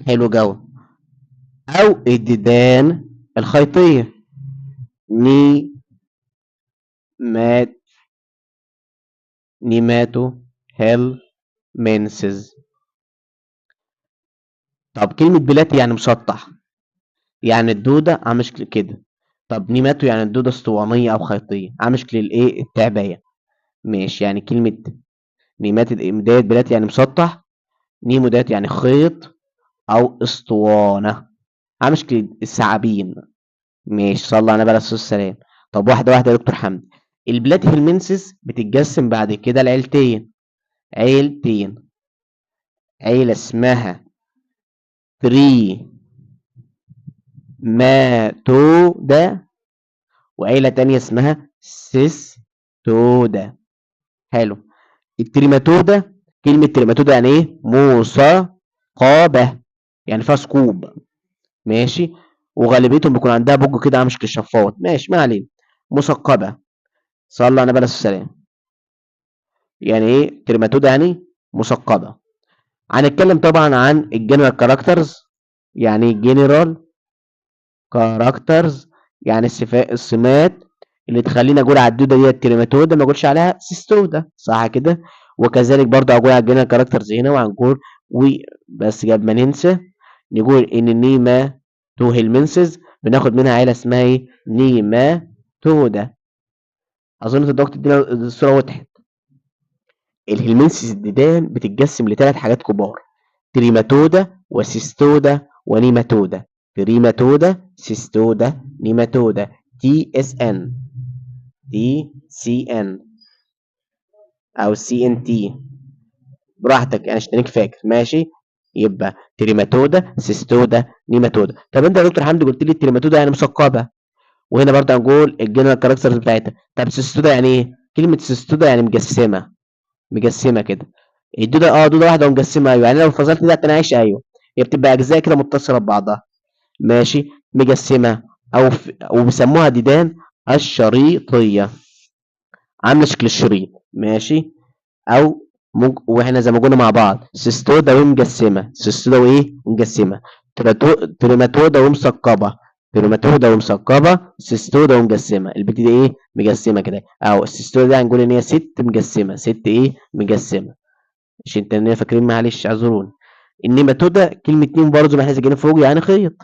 [SPEAKER 1] حلو جو. او الديدان الخيطيه. نيمات نيماتو هيلمنسز. طب كلمه بلاتي يعني مسطح، يعني الدوده عامل شكل كده. طب نيماتو يعني الدوده اسطوانيه او خيطيه، عامل شكل الايه التعبايه. ماشي، يعني كلمه نيمات ديت بلاتي يعني مسطح، نيمو ديت يعني خيط او اسطوانه، عامل شكل الثعابين. ماشي، صلى على النبي عليه الصلاه والسلام. طب واحده واحده يا دكتور حمدي. البلاتي هيلمنسز بتتقسم بعد كده لعيلتين. عيلتين، عيله اسمها تريماتودا، وعيله تانية اسمها سيستودا. حلو. التريماتودا، كلمه تريماتودا يعني ايه؟ مثقبه، يعني فيها ثقوب. ماشي. وغالبيتهم بيكون عندها بوج كده عامل شكل الشفاط. ماشي، ما علينا. مثقبه. صلى على النبي عليه الصلاه والسلام. يعني ايه تريماتودا؟ يعني مثقبه. هنتكلم طبعا عن الجنرال كاركترز. يعني جنرال كاركترز يعني السمات اللي تخليني اقول على الدوده دي تريماتودا، ما اقولش عليها سيستودا، صح كده؟ وكذلك برضه اقول على الجنرال كاركترز هنا، وهنقول بس قبل ما ننسى نقول ان النيماتو هيلمنسز بناخد منها عيله اسمها ايه؟ نيماتودا. اظن الدكتور تدينا الصوره وضحت. الهلمنسيس الديدان بتتقسم لثلاث حاجات كبار: تريماتودا وسيستودا ونيماتودا. تريماتودا، سيستودا، نيماتودا. تي اس ان، تي سي ان، او سي ان تي، براحتك يعني عشان تنك فاكر. ماشي. يبقى تريماتودا، سيستودا، نيماتودا. طب انت يا دكتور حمدي قلت لي التريماتودا يعني مثقبه، وهنا برضه هنقول الجنرال كاركترز بتاعتها. طب سيستودا يعني ايه؟ كلمه سيستودا يعني مجسمه، مجسمه كده. الدوده دوده واحده ومجسمه، ايوه. يعني لو فصلت دي انا عايش، ايوه. هي بتبقى اجزاء كده متصله ببعضها. ماشي، مجسمه. وبيسموها ديدان الشريطيه، عامله شكل الشريط. ماشي. او واحنا زي ما قلنا مع بعض، سيستودا ومجسمه، سيستودا وايه ومجسمه. تريماتودا ومثقبه، تريماتودا ومثقبه، سيستودا ومجسمه. البت دي ايه؟ مجسمه كده. او السيستودا دي هنقول ان هي ست مجسمه، ست ايه؟ مجسمه. عشان تانية فاكرين، معلش اعذروني. النيماتودا كلمة نيم برضه ما احنا ساكنين فوق، يعني خيط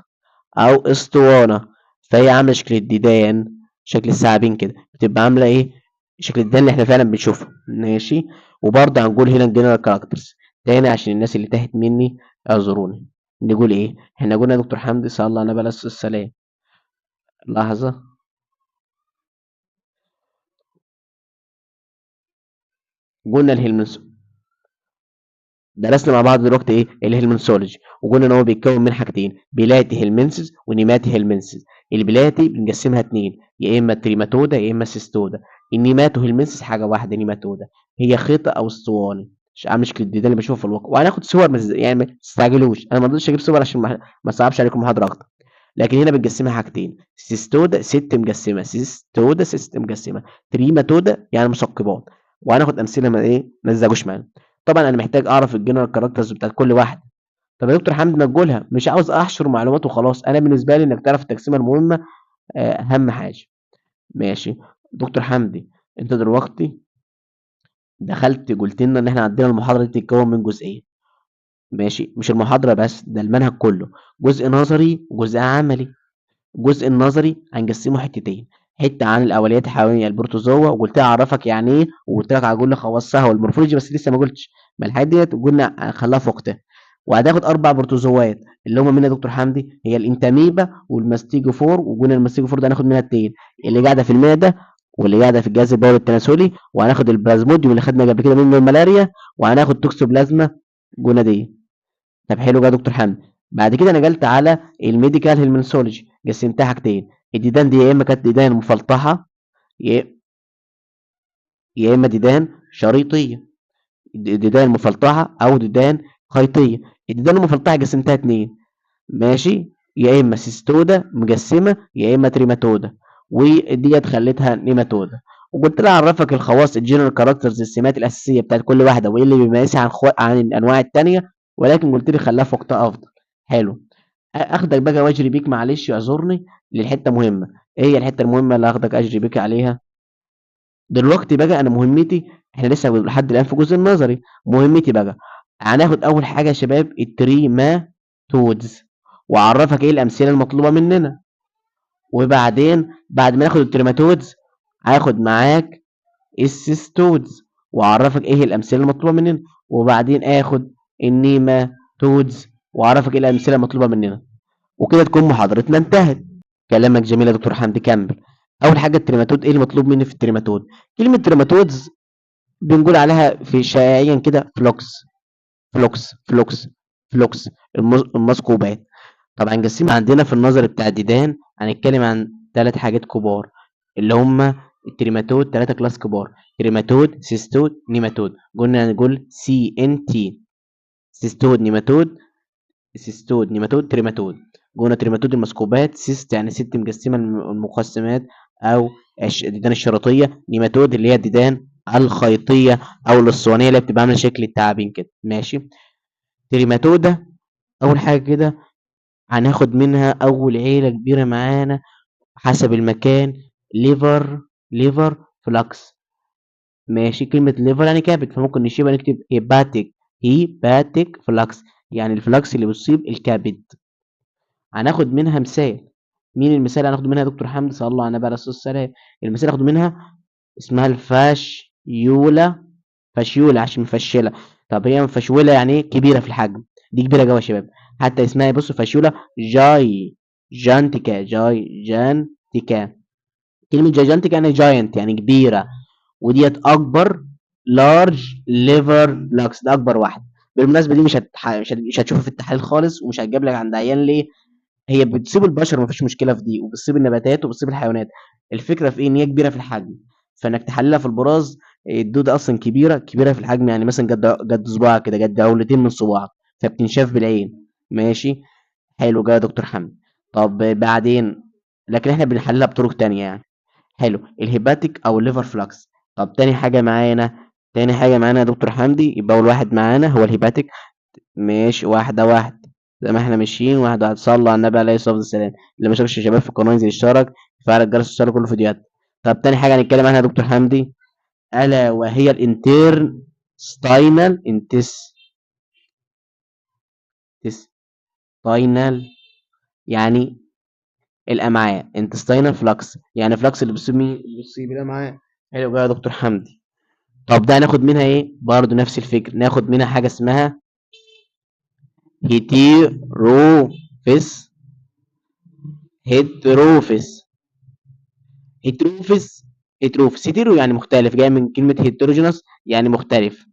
[SPEAKER 1] أو اسطوانة. فهي عاملة شكل الديدان، شكل الثعابين كده، بتبقى عاملة ايه؟ شكل الديدان اللي احنا فعلا بنشوفها. ماشي. وبرضه هنقول هنا الجنرال كاركترز تاني عشان الناس اللي تاهت مني اعذروني. نقول ايه؟ احنا قلنا يا دكتور حمدي صلى الله عليه السلام. لحظة. قلنا الهلمنس، درسنا مع بعض دلوقتي ايه الهلمنسولوجي، وقلنا ان هو بيتكون من حاجتين: بلاتي هيلمنسز ونيماتي هيلمنسز. البلاتي بنقسمها اتنين، يا اما تريماتودا يا اما سيستودا. النيماتو هيلمنسز حاجه واحده، نيماتودا هي خيطه او اسطوانه، عامل شكل الديدان اللي بشوفه في الواقع. وهناخد صور يعني ما تستعجلوش، انا ما رضيتش اجيب صور عشان ما اصعبش عليكم المحاضره اكتر. لكن هنا بنقسمها حاجتين: سيستودا ست مقسمه، سيستودا ست مقسمه، تريماتودا يعني مثقبات. وهناخد امثله ما ايه ما تزعجوش معانا. طبعا انا محتاج اعرف الجنرال كاركترز بتاعت كل واحد. طب يا دكتور حمدي ما تقولها، مش عاوز احشر معلومات وخلاص. انا بالنسبه لي انك تعرف التقسيمه المهمه، اهم حاجه. ماشي. دكتور حمدي، انت دلوقتي دخلت قلت لنا ان احنا عندنا المحاضره دي تتكون من جزئين. ماشي، مش المحاضره بس، ده المنهج كله: جزء نظري وجزء عملي. الجزء النظري هنقسمه حتتين: حته عن الاوليات الحيوانيه البروتوزوا، وقلت لها اعرفك يعني ايه، وقلت لك هقول لك خواصها والمورفولوجي، بس لسه ما قلتش. ما الحاجات ديت قلنا خلاها في وقتها. وهتاخد اربع بروتوزوات اللي هم مين يا دكتور حمدي؟ هي الانتاميبا والماستيجوفور. وقلنا الماستيجوفور ده هناخد منها اتنين: اللي قاعده في المعده واللي قاعده في الجهاز البولي التناسلي. وهناخد البلازموديوم اللي خدنا قبل كده منه الملاريا. وهناخد توكسوبلازما جوناديه. طب حلو بقى يا دكتور حمدي. بعد كده نقلت على الميديكال هيلمنسولوجي، قسمتها حاجتين: الديدان دي يا اما كانت ديدان مفلطحه، يا يا اما ديدان شريطيه. ديدان مفلطحه او ديدان خيطيه. الديدان المفلطحه قسمتها اتنين. ماشي. يا اما سيستودا مجسمه يا اما تريماتودا، وديت خليتها نيماتودا. وقلت لها اعرفك الخواص الجنرال كاركترز، السمات الاساسيه بتاعت كل واحده وايه اللي بيميزها عن الانواع التانيه. ولكن قلت لي خلاها في وقتها افضل. حلو. اخدك بقى واجري بيك، معلش اعذرني، للحته مهمه. ايه هي الحته المهمه اللي اخدك اجري بيك عليها؟ دلوقتي بقى انا مهمتي، احنا لسه لحد الان في الجزء النظري. مهمتي بقى هناخد اول حاجه يا شباب التريماتودز، واعرفك ايه الامثله المطلوبه مننا. وبعدين بعد ما ناخد التريماتودز هاخد معاك السيستودز، واعرفك ايه الامثله المطلوبه مننا. وبعدين اخد النيماتودز، واعرفك ايه الامثله المطلوبه مننا. وكده تكون محاضرتنا انتهت. كلامك جميل يا دكتور حمدي، كمل. اول حاجه التريماتود، ايه المطلوب مني في التريماتود؟ كلمه تريماتودز بنقول عليها في شائعيا كده فلوكس، فلوكس فلوكس، المثقوبات. طبعا قسمها عندنا في النظر بتاع الديدان، هنتكلم عن ثلاث حاجات كبار اللي هم التريماتود، ثلاثه كلاس كبار: تريماتود، سيستود، نيماتود. قلنا نقول سي ان تي: سيستود، نيماتود، سيستود، نيماتود، تريماتود. قلنا تريماتود المثقوبات، سيست يعني ست مقسمه المقسمات او الديدان الشريطيه، نيماتود اللي هي الديدان الخيطيه او الاسطوانيه اللي بتبقى عامله شكل التعابين كده، ماشي. تريماتودا اول حاجه كده هناخد منها اول عيله كبيره معانا حسب المكان: ليفر فلاكس. ماشي، كلمه ليفر يعني كبد، فممكن نشيبها نكتب هيباتيك فلاكس، يعني الفلاكس اللي بيصيب الكبد. هناخد منها مثال. مين المثال اللي هناخده منها يا دكتور حمدي؟ صلى الله على النبي عليه الصلاه والسلام. المثال اللي هناخده منها اسمها الفاشيولا، فاشيولا عشان مفشله. طب هي مفشوله يعني ايه؟ كبيره في الحجم. دي كبيره جوه يا شباب. حتى اسمها بصوا فاشيولا جايجانتيكا. كلمه جايجانتيكا يعني جاينت يعني كبيره، وديت اكبر لارج ليفر فلاكس، ده اكبر واحد. بالمناسبه دي مش هتشوفها في التحاليل خالص، ومش هتجيب لك عند عيان. ليه؟ هي بتصيب البشر مفيش مشكله في دي، وبتصيب النباتات وبتصيب الحيوانات. الفكره في ايه؟ ان هي كبيره في الحجم، فانك تحللها في البراز. الدوده اصلا كبيره في الحجم، يعني مثلا قد صباعك كده، قد عولتين من صباعك، فبتنشاف بالعين. ماشي، حلو كده يا دكتور حمد. طب بعدين، لكن احنا بنحللها بطرق تانية يعني. حلو، الهيباتيك او الليفر فلاكس. طب تاني حاجه معانا يا دكتور حمدي، يبقى اول واحد معانا هو الهيباتيك. ماشي، واحدة واحدة زي ما احنا ماشيين، واحدة واحدة. صلى على النبي عليه الصلاة والسلام. اللي ما شافش الشباب في القناة ينزل يشترك، فعل الجرس يشترك كل فيديوهات. طب تاني حاجة هنتكلم عنها يا دكتور حمدي، ألا وهي الانترن ستاينال انتستاينال، يعني الأمعاء. انتستاينال فلكس يعني فلكس اللي بيصيب مين؟ اللي بيصيب الأمعاء. حلو بقى يا دكتور حمدي. طب ده هناخد منها ايه؟ برضه نفس الفكر، ناخد منها حاجة اسمها هيتيروفيس. هيتروفيس هيتروفيس هيتروفيس هيتيرو يعني مختلف، جاي من كلمة هيتروجينوس يعني مختلف.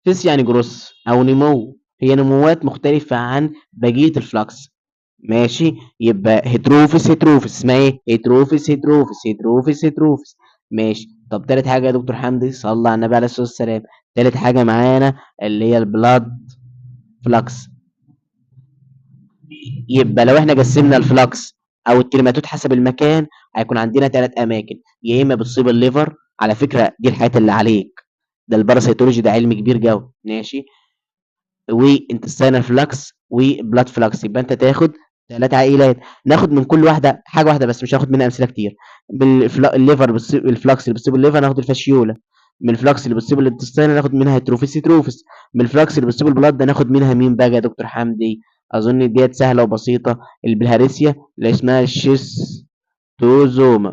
[SPEAKER 1] فيس يعني جروس أو نمو، هي نموات مختلفة عن بقية الفلكس. ماشي، يبقى هيتروفيس اسمها ايه؟ هيتروفيس. ماشي. طب تالت حاجة يا دكتور حمدي، صلى على النبي عليه الصلاة والسلام. تالت حاجة معانا اللي هي البلاد فلكس. يبقى لو احنا قسمنا الفلكس او الترماتود حسب المكان، هيكون عندنا ثلاث اماكن: يا اما بتصيب الليفر، على فكره دي الحاجات اللي عليك، ده الباراسيتولوجي ده علم كبير جو، ماشي. وانتستينال فلكس وبلاد فلكس، يبقى انت تاخد ثلاث عائلات. ناخد من كل واحده حاجه واحده بس، مش هاخد منها امثله كتير. الليفر بتصيب الفلكس، اللي بتصيب الليفر ناخد الفاشيولا. من الفلكس اللي بتصيب الانتستين ناخد منها هيتروفيس. من الفلكس اللي بتصيب البلاد ده ناخد منها مين بقى يا دكتور حمدي؟ اظن ديت سهله وبسيطه، البلهارسيا اللي اسمها الشيستوزوما.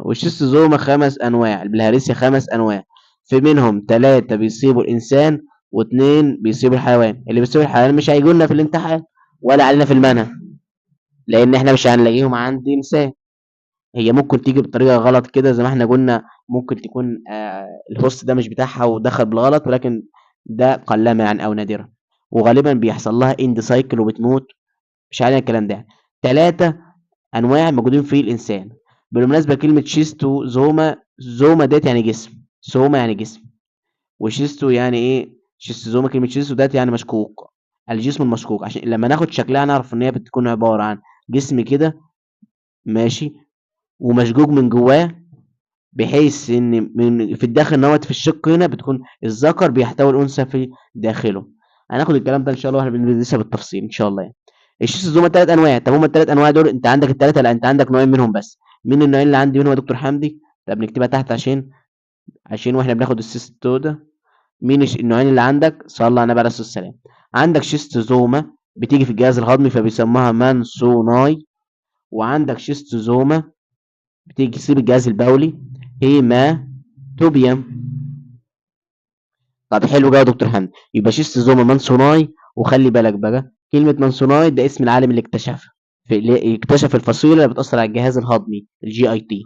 [SPEAKER 1] والشيستوزوما خمس انواع، البلهارسيا خمس انواع، في منهم ثلاثه بيصيبوا الانسان واثنين بيصيبوا الحيوان. اللي بيصيبوا الحيوان مش هيجوا لنا في الامتحان ولا علينا في المنهج، لان احنا مش هنلاقيهم عند انسان. هي ممكن تيجي بطريقه غلط كده زي ما احنا قلنا، ممكن تكون الهوست ده مش بتاعها ودخل بالغلط، ولكن ده قلما يعني او نادرا، وغالبا بيحصل لها اند سايكل وبتموت. مش علينا الكلام ده. ثلاثه انواع موجودين في الانسان. بالمناسبه كلمه شيستو زوما ديت يعني جسم، سوما يعني جسم، وشيستو يعني ايه؟ شيستوزوما، كلمه شيستو ديت يعني مشكوك، الجسم المشكوك، عشان لما ناخد شكلها نعرف ان هي بتكون عباره عن جسم كده، ماشي، ومشجوج من جواه، بحيث ان في الداخل نوت في الشق هنا بتكون الذكر بيحتوي الانثى في داخله. هناخد الكلام ده ان شاء الله واحنا بندرسها بالتفصيل ان شاء الله يعني. الشيستوزوما 3 انواع. طب هم ال3 انواع دول انت عندك ال3؟ لا، انت عندك نوعين منهم بس. مين النوعين اللي عندي منهم يا دكتور حمدي؟ طب نكتبها تحت عشان واحنا بناخد السيستودا. مين النوعين اللي عندك؟ صلى على النبي عليه الصلاه والسلام. عندك شيستوزوما بتيجي في الجهاز الهضمي فبيسموها مانسوناي، وعندك شيستوزوما بتيجي تصيب الجهاز البولي، هيماتوبيوم. طب حلو بقى يا دكتور حمدي، يبقى شيستوزوما مانسوناي. وخلي بالك بقى كلمة مانسوناي ده اسم العالم اللي اكتشفها، اللي اكتشف الفصيلة اللي بتأثر على الجهاز الهضمي، الجي اي تي.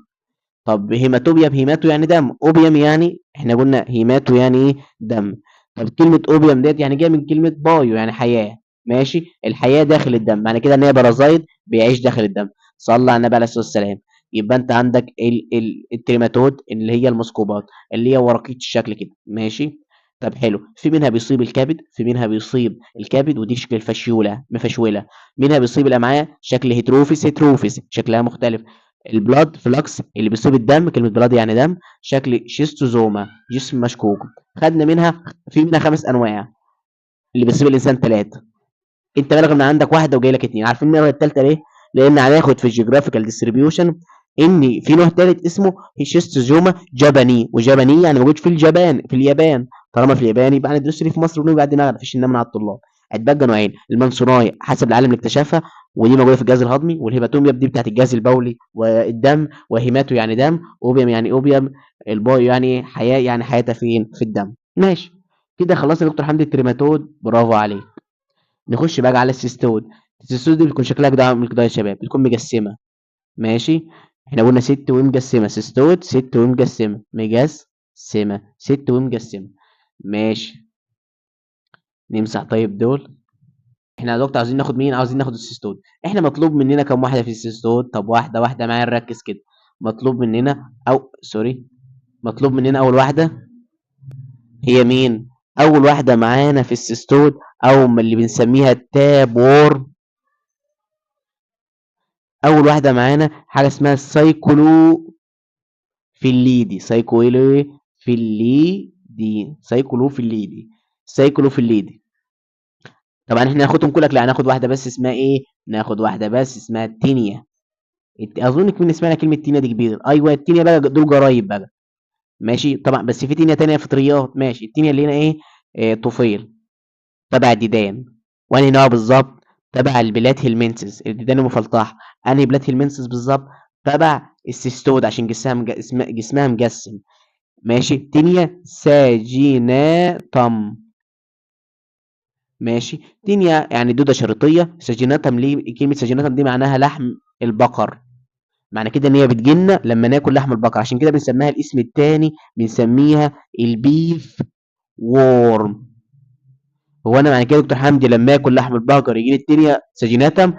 [SPEAKER 1] طب هيماتوبيوم، هيماتو يعني دم، اوبيوم يعني احنا قلنا هيماتو يعني ايه؟ دم. طب كلمة اوبيوم ديت يعني جاية من كلمة بايو يعني حياة. ماشي، الحياة داخل الدم، معنى كده ان هي بارازايت بيعيش داخل الدم. صلى على النبي عليه الصلاة والسلام. يبقى انت عندك التريماتود اللي هي المسكوبات، اللي هي ورقية الشكل كده. ماشي. طب حلو، في منها بيصيب الكبد، في منها بيصيب الكبد ودي شكل الفشيولة مفشولة. منها بيصيب الامعاء شكل هيتروفيس، هيتروفيس شكلها مختلف. البلاد فلكس اللي بيصيب الدم، كلمة بلاد يعني دم، شكل شيستوزوما جسم مشكوك. خدنا منها، في منها 5 انواع، اللي بيصيب الانسان 3. انت بالغ من عندك واحده وجاي لك 2. عارفين النوع الثالثه ليه؟ لان هناخد في الجيوغرافيكال ديستريبيوشن ان في نوع ثالث اسمه هيشيستوزوما جاباني، وجاباني يعني موجود في اليابان، في اليابان. طالما في اليابان يبقى هندرسه ليه في مصر ونوجع دماغنا، مفيش نمنع على الطلاب. هتبقى نوعين، المنصوراي حسب العالم اللي اكتشفها ودي موجوده في الجهاز الهضمي، والهيباتوميا دي بتاعت الجهاز البولي والدم، وهيماتو يعني دم، اوبيوم يعني اوبيوم، البايو يعني حياه، يعني حياتها فين؟ في الدم. ماشي. كده خلاص يا دكتور حمدي التريماتود، برافو عليك. نخش بقى على السيستود. السيستود دي بتكون شكلها كده عامل كده يا شباب، بتكون مجسمه. ماشي. احنا قلنا ست ومجسمه، سيستود ست ومجسمه، مجسمه ست ومجسمه. ماشي. نمسح طيب دول. احنا يا دكتور عاوزين ناخد مين؟ عاوزين ناخد السيستود. احنا مطلوب مننا كم واحده في السيستود؟ طب واحده واحده معايا نركز كده. مطلوب مننا او سوري، مطلوب مننا اول واحده هي مين؟ اول واحده معانا في السيستود او اللي بنسميها التاب وورم. اول واحده معانا حاجه اسمها السايكولو فيليدي، سايكولو فيليدي، سايكولو فيليدي، سايكولو فيليدي. طبعا احنا هناخدهم كلك؟ لا، هناخد واحده بس اسمها ايه؟ ناخد واحده بس اسمها التينيا. اظن كمان سمعنا كلمه تينيا دي كبير. ايوه التينيا بقى دول جرايب بقى. ماشي طبعا، بس في تينيا تانية فطريات. ماشي، التينيا اللي هنا ايه؟ طفيل تبع الديدان. وانهي نوع بالظبط؟ تبع البلاد هيلمنسس، الديدان المفلطحه. انهي بلاد هيلمنسس بالظبط؟ تبع السيستود عشان جسمها مجسم. ماشي. تينيا ساجيناتم. ماشي. تينيا يعني دودة شريطية. ساجيناتم، ليه كلمة ساجيناتم دي معناها لحم البقر. معنى كده ان هي بتجيلنا لما ناكل لحم البقر، عشان كده بنسميها الاسم التاني، بنسميها البيف وورم. هو انا معنى كده يا دكتور حمدي لما اكل لحم البقر يجي لي التينيا ساجيناتم؟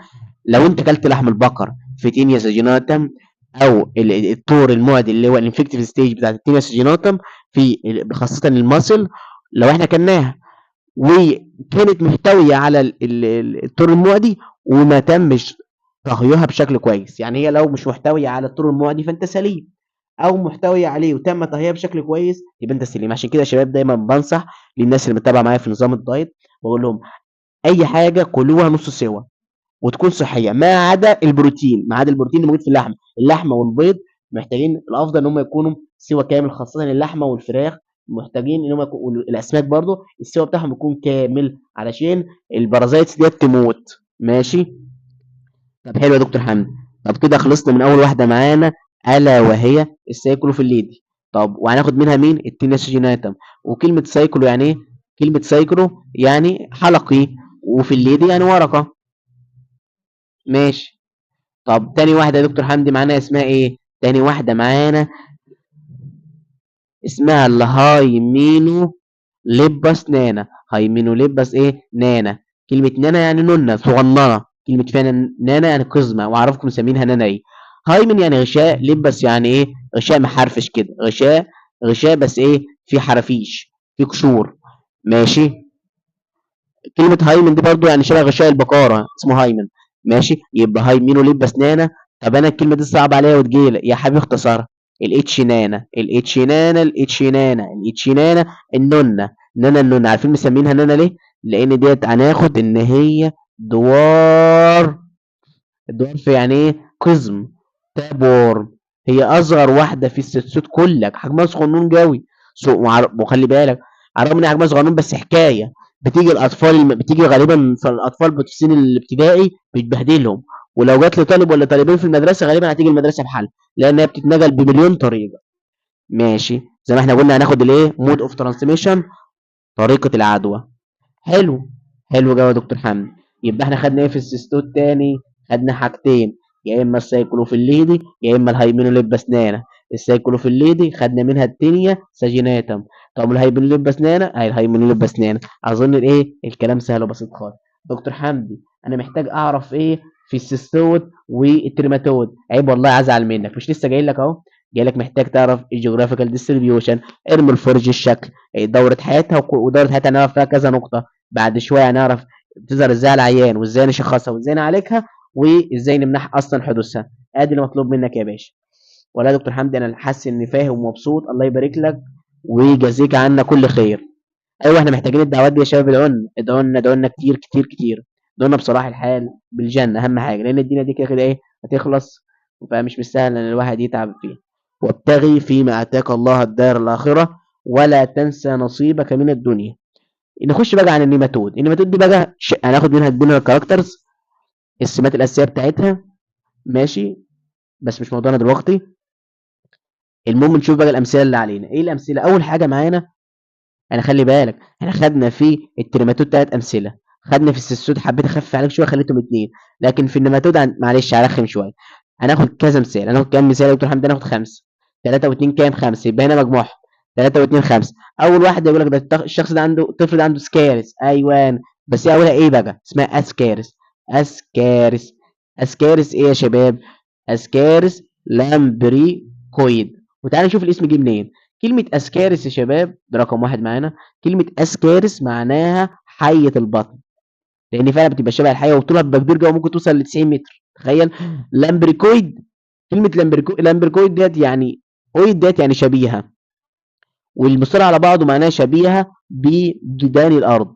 [SPEAKER 1] لو انت اكلت لحم البقر في تينيا ساجيناتم، او الطور المعدي اللي هو الانفكتيف ستيج بتاعت التينيا ساجيناتم، في خاصه المصل، لو احنا كلناها وكانت محتويه على الطور المعدي وما تمش طهيها بشكل كويس، يعني هي لو مش محتويه على الطور المعدي فانت سليم، او محتويه عليه وتم طهيها بشكل كويس يبقى انت سليم. عشان كده يا شباب دايما بنصح للناس اللي متابعه معايا في نظام الدايت، بقول لهم اي حاجه كلوها نص سوا وتكون صحيه، ما عدا البروتين، ما عدا البروتين اللي موجود في اللحم. اللحمه والبيض محتاجين الافضل ان هم يكونوا سوا كامل، خاصه اللحمه والفراخ محتاجين ان هم يكونوا، الاسماك برضو السوا بتاعهم يكون كامل علشان البرازيتس ديت تموت. ماشي. طب حلو يا دكتور حمدي. طب كده خلصنا من اول واحده معانا الا وهي السايكلو في الليدي. طب وهناخد منها مين؟ التيناسيجيناتم. وكلمه سايكلو يعني ايه؟ كلمه سايكلو يعني حلقي، وفي الليدي يعني ورقه. ماشي. طب تاني واحدة يا دكتور حمدي معانا اسمها ايه؟ تاني واحدة معانا اسمها الهايمينو ليبس نانا. هايمينو ليبس ايه؟ نانا. كلمة نانا يعني نونة صغننة، كلمة فعلا نانا يعني قزمة، واعرفكم مسمينها نانا ايه. هايمن يعني غشاء، ليبس يعني ايه؟ غشاء محرفش كده، غشاء، غشاء بس ايه؟ في حرافيش، في قشور. ماشي. كلمة هايمن دي برضو يعني شبه غشاء البقارة، اسمه هايمن. ماشي، يبقى هايمينو لبس نانا. طب انا الكلمة دي صعب عليا وتجيلة يا حبيبي، اختصارها الاتش نانا، الاتش نانا، الاتش نانا، الاتش نانا، النونة. نانا النونة. عارفين مسمينها نانا ليه؟ لان ديت هناخد ان هي دوار. الدوارف يعني ايه؟ قزم. تاب وورم، هي اصغر واحده في السلسوت كلك، حجمها صغنون جوي. وخلي بالك، على الرغم ان حجمها صغنون بس حكايه. بتيجي غالبا في الاطفال في السن الابتدائي بتبهدلهم. ولو جات لطالب ولا طالبين في المدرسه غالبا هتيجي المدرسه بحل، لان هي بتتنقل بمليون طريقه. ماشي، زي ما احنا قلنا هناخد الايه؟ مود اوف ترانسميشن، طريقه العدوى. حلو. حلو جوي يا دكتور حمدي. يبقى احنا خدنا ايه في السيستوت تاني؟ خدنا حاجتين، يا اما السايكلوفيليدي يا اما الهايمينوليباسنانا. السايكلوفيليدي خدنا منها التينيا ساجيناتم. طب الهايمينوليباسنانا هي الهايمينوليباسنانا. اظن الايه الكلام سهل وبسيط خالص. دكتور حمدي، انا محتاج اعرف ايه في السيستوت والتريماتود؟ عيب والله ازعل منك، مش لسه جاي لك اهو. جاي لك محتاج تعرف الجيوغرافيكال ديستريبيوشن، ارمي الفرج الشكل، دوره حياتها ودوره حياتها هنعرف فيها كذا نقطه. بعد شويه هنعرف بتظهر ازاي على العيان، وازاي نشخصها، وازاي نعالجها، وازاي نمنع اصلا حدوثها. ادي اللي مطلوب منك يا باشا. والله يا دكتور حمدي انا حاسس اني فاهم ومبسوط، الله يبارك لك ويجازيك عنا كل خير. ايوه احنا محتاجين الدعوات دي يا شباب، ادعوا لنا ادعوا لنا ادعوا لنا كتير كتير كتير. ادعوا لنا بصلاح الحال بالجنه اهم حاجه، لان الدنيا دي كده كده ايه هتخلص. فمش مستاهل ان الواحد يتعب فيها. وابتغي فيما اتاك الله الدار الاخره، ولا تنسى نصيبك من الدنيا. نخش بقى عن النيماتود. النيماتود دي بقى هناخد منها الجنرال كاركترز، السمات الاساسيه بتاعتها. ماشي، بس مش موضوعنا دلوقتي. المهم نشوف بقى الامثله اللي علينا. ايه الامثله؟ اول حاجه معانا، انا خلي بالك احنا خدنا في التريماتود 3 امثله. خدنا في السيسود حبيت اخفف عليك شويه خليتهم 2، لكن في النيماتود معلش هرخم شويه. هناخد كذا مثال. هناخد كام مثال يا دكتور حمد؟ هناخد 5. 3 و2 كام؟ 5. يبقى هنا مجموعهم 3 و2 5. اول واحده يقول لك ده الشخص ده عنده، الطفل ده عنده سكارس. ايوان، بس هي اولها ايه بقى؟ اسمها اسكارس. اسكارس. اسكارس ايه يا شباب؟ اسكارس لامبريكويد. وتعالى نشوف الاسم جه منين. كلمة أسكارس يا شباب ده رقم واحد معانا. كلمة أسكارس معناها حية البطن، لأن فعلا بتبقى شبه الحية وطولها بيبقى كبير جدا وممكن توصل ل 90 متر. تخيل. لامبريكويد، كلمة لامبريكويد ديت يعني اويد ديت يعني شبيهة، والمصطلح على بعضه معناها شبيهة بديدان الأرض.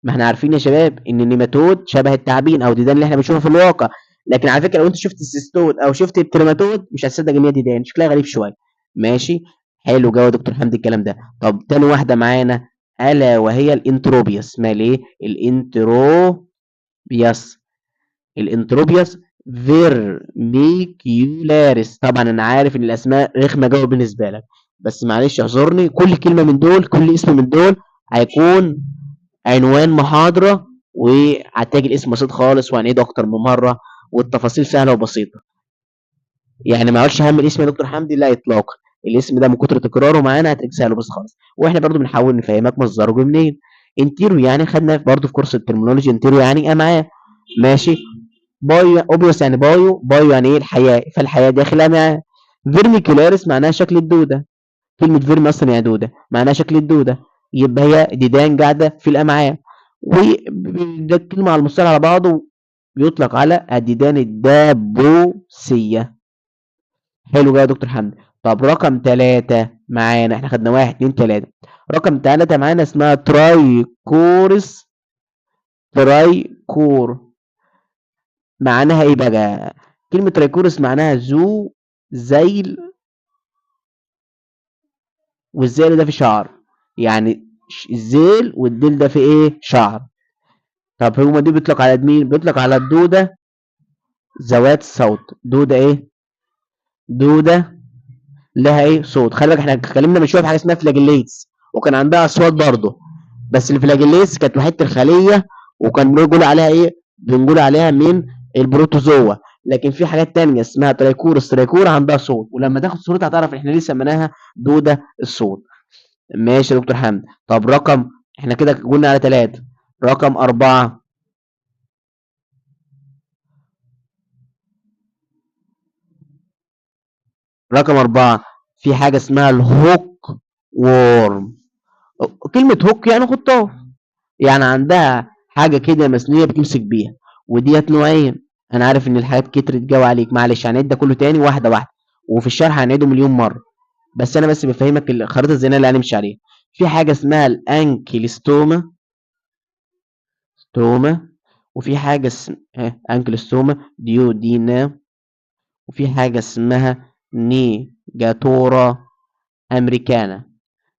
[SPEAKER 1] ما احنا عارفين يا شباب ان النيماتود شبه التعابين او ديدان اللي احنا بنشوفها في الواقع. لكن على فكره لو انت شفت السيستود او شفت التريماتود مش هتصدق ان هي ديدان، شكلها غريب شويه. ماشي. حلو جو يا دكتور حمدي الكلام ده. طب تاني واحده معانا الا وهي الانتروبياس. اسمها ايه؟ الانتروبياس. الانتروبياس فيرميكيولاريس. طبعا انا عارف ان الاسماء رخمه جوه بالنسبه لك، بس معلش اعذرني. كل كلمه من دول، كل اسم من دول هيكون عنوان محاضرة، وهتلاقي الاسم بسيط خالص وهنعيده أكتر من مرة، والتفاصيل سهلة وبسيطة. يعني ما اقعدش هم الاسم يا دكتور حمدي، لا إطلاقا. الاسم ده من كتر تكراره معانا هتلاقيه سهل وبسيط خالص. واحنا برضو بنحاول نفهمك مصدره جه منين. انتيرو يعني خدنا برضو في كورس الترمينولوجي، انتيرو يعني امعاء. ماشي. بايو اوبيوس يعني بايو يعني ايه؟ الحياه، فالحياه داخل امعاء. فيرميكولاريس معناها شكل الدوده. كلمة فيرم أصلا يعني دودة، معناها شكل الدودة. يبقى هي ديدان قاعدة في الأمعاء. وده الكلمة على المصطلح على بعضه بيطلق على الديدان الدابوسية. حلو بقى يا دكتور حمد. طب رقم 3 معانا، احنا خدنا 1 2 3. رقم 3 معانا اسمها ترايكورس. ترايكور معناها ايه بقى؟ كلمة ترايكورس معناها ذو ذيل، والذيل ده في شعر. يعني الذيل والديل ده في ايه؟ شعر. طب هما دي بيطلق على مين؟ بيطلق على الدودة ذوات الصوت. دودة ايه؟ دودة لها ايه؟ صوت. خلي بالك احنا اتكلمنا من شويه في حاجه اسمها فلاجيليتس، وكان عندها اصوات برضه. بس الفلاجيليتس كانت وحيده الخليه، وكان بنقول عليها ايه؟ بنقول عليها من البروتوزوا. لكن في حاجات تانية اسمها ترايكورس. ترايكورا عندها صوت، ولما تاخد صورتها هتعرف احنا ليه سميناها دودة الصوت. ماشي يا دكتور حمد. طب رقم، احنا كده قلنا على 3. رقم 4. رقم 4 في حاجة اسمها الهوك وورم. كلمة هوك يعني خطاف، يعني عندها حاجة كده مسنية بتمسك بيها. وديت نوعين. أنا عارف إن الحاجات كترت جو عليك، معلش هنعيد ده كله تاني واحدة واحدة، وفي الشرح هنعيده مليون مرة. بس أنا بس بفهمك الخريطة الذهنية اللي هنمشي عليها. في حاجة اسمها الأنكيلستوما. ستوما. وفي حاجة اسمها أنكلوستوما ديودينا، وفي حاجة اسمها نيجاتورا أمريكانا.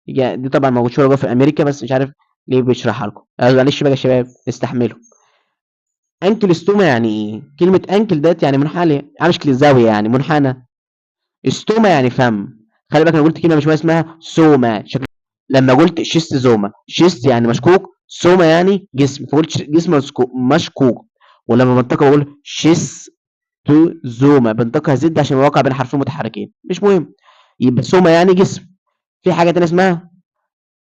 [SPEAKER 1] دي طبعا موجودة جوه في أمريكا، بس مش عارف ليه بيشرحها لكم. معلش بقى يا شباب استحملوا. أنكلوستوما يعني إيه؟ كلمة أنكل ديت يعني منحنى، على شكل الزاوية يعني منحنى. استوما يعني فم. خلي بالك انا قلت كلمه مش اسمها سوما شكل. لما قلت شيست زوما، شيست يعني مشكوك، سوما يعني جسم، فقلت جسم مشكوك. ولما بنطقها بقول شيست زوما، بنطقها زد عشان الواقع بين حرفين متحركين، مش مهم. يبقى سوما يعني جسم. في حاجه تانية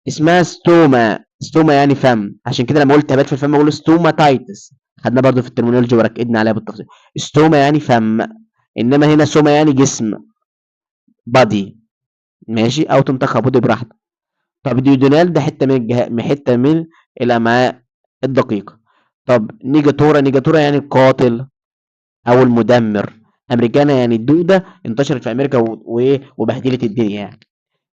[SPEAKER 1] اسمها ستوما. ستوما يعني فم، عشان كده لما قلت هبات في الفم بقول ستوماتايتس. خدنا برضو في الترمينولوجي وركزنا عليها بالتفصيل. ستوما يعني فم، انما هنا سوما يعني جسم، بادي. ماشي، او تنطقها بودي براحتك. طب ديودونال ده حته من حته من الامعاء الدقيقه. طب نيجاتورا، نيجاتورا يعني القاتل او المدمر. امريكانا يعني الدوده انتشرت في امريكا وبهدلت الدنيا يعني.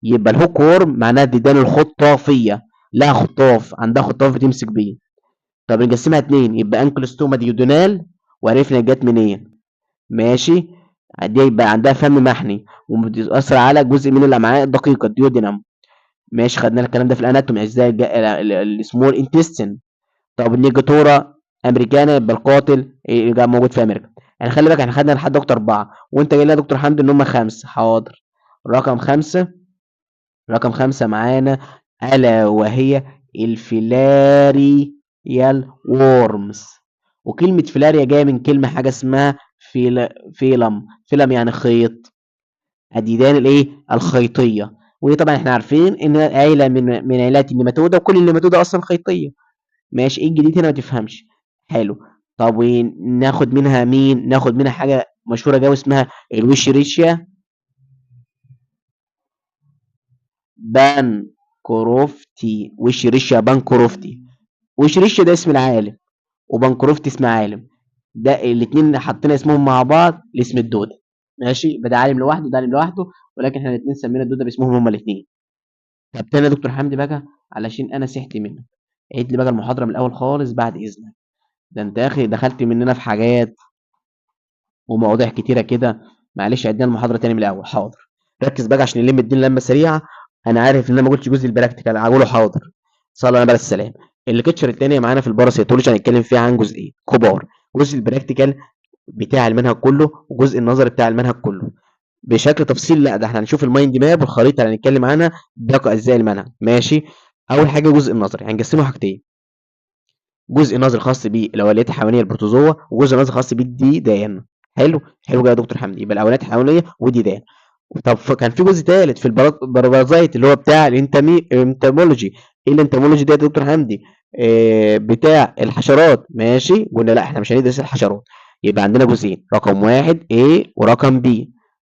[SPEAKER 1] يبقى الهوك وورم معناها الديدان الخطافيه، لها خطاف، عندها خطاف بتمسك بيه. طب نقسمها اتنين، يبقى انكلوستوما ديودونال، وعرفنا جت منين. ماشي. دي يبقى عندها فم محني وبتأثر على جزء من الامعاء الدقيقه الديودينام. ماشي، خدنا الكلام ده في الاناتومي ازاي السمول انتستين. طب النيجاتورا امريكانا يبقى القاتل اللي موجود في امريكا. يعني خلي بالك احنا خدنا لحد دكتور 4، وانت جاي لي يا دكتور حمدي ان هم 5. حاضر. رقم 5، رقم 5 معانا الا وهي الفيلاريال وورمز. وكلمة فيلاريا جاية من كلمة حاجة اسمها فيلم. فيلم يعني خيط، الديدان الايه الخيطيه. ودي طبعا احنا عارفين ان عيله من عيلات النيماتودا، وكل النيماتودا اصلا خيطيه. ماشي، ايه الجديد هنا ما تفهمش. حلو. طب وناخد منها مين؟ ناخد منها حاجه مشهوره قوي اسمها الويشريشيا بانكروفتي. ويشريشيا بانكروفتي. ويشريشيا ده اسم العالم، وبانكروفتي اسم عالم. ده الاثنين حطينا اسمهم مع بعض لاسم الدوده. ماشي، ده عالم لوحده ده عالم لوحده، ولكن احنا الاثنين سمينا الدوده باسمهم هما الاثنين. طب تاني يا دكتور حمدي بقى، علشان انا سحت منك، عيد لي بقى المحاضره من الاول خالص بعد اذنك. ده انت يا اخي دخلت مننا في حاجات ومواضيع كتيره كده. معلش عدنا المحاضره تاني من الاول. حاضر. ركز بقى عشان نلم الدنيا لمه سريعه. انا عارف ان انا ما قلتش جزء البراكتيكال، هقوله حاضر. صلى على السلام. الليكتشر التانية معانا في الباراسيتولوجي هنتكلم فيها عن جزئين كبار: جزء البراكتيكال بتاع المنهج كله، وجزء النظري بتاع المنهج كله بشكل تفصيل. لا، ده احنا هنشوف المايند ماب والخريطه اللي هنتكلم عنها باقي اجزاء المنهج. ماشي. اول حاجه جزء النظري هنقسمه حاجتين: جزء نظري خاص بالاوليات الحيوانيه البروتوزوا، وجزء نظري خاص بالديدان. حلو حلو يا دكتور حمدي. يبقى الاوليات الحيوانيه وديدان. طب كان في جزء ثالث في البرازيت اللي هو بتاع الانتمولوجي. ايه الانتمولوجي ده يا دكتور حمدي؟ بتاع الحشرات. ماشي، قلنا لا احنا مش هندرس الحشرات. يبقى عندنا جزئين، رقم واحد A ورقم B.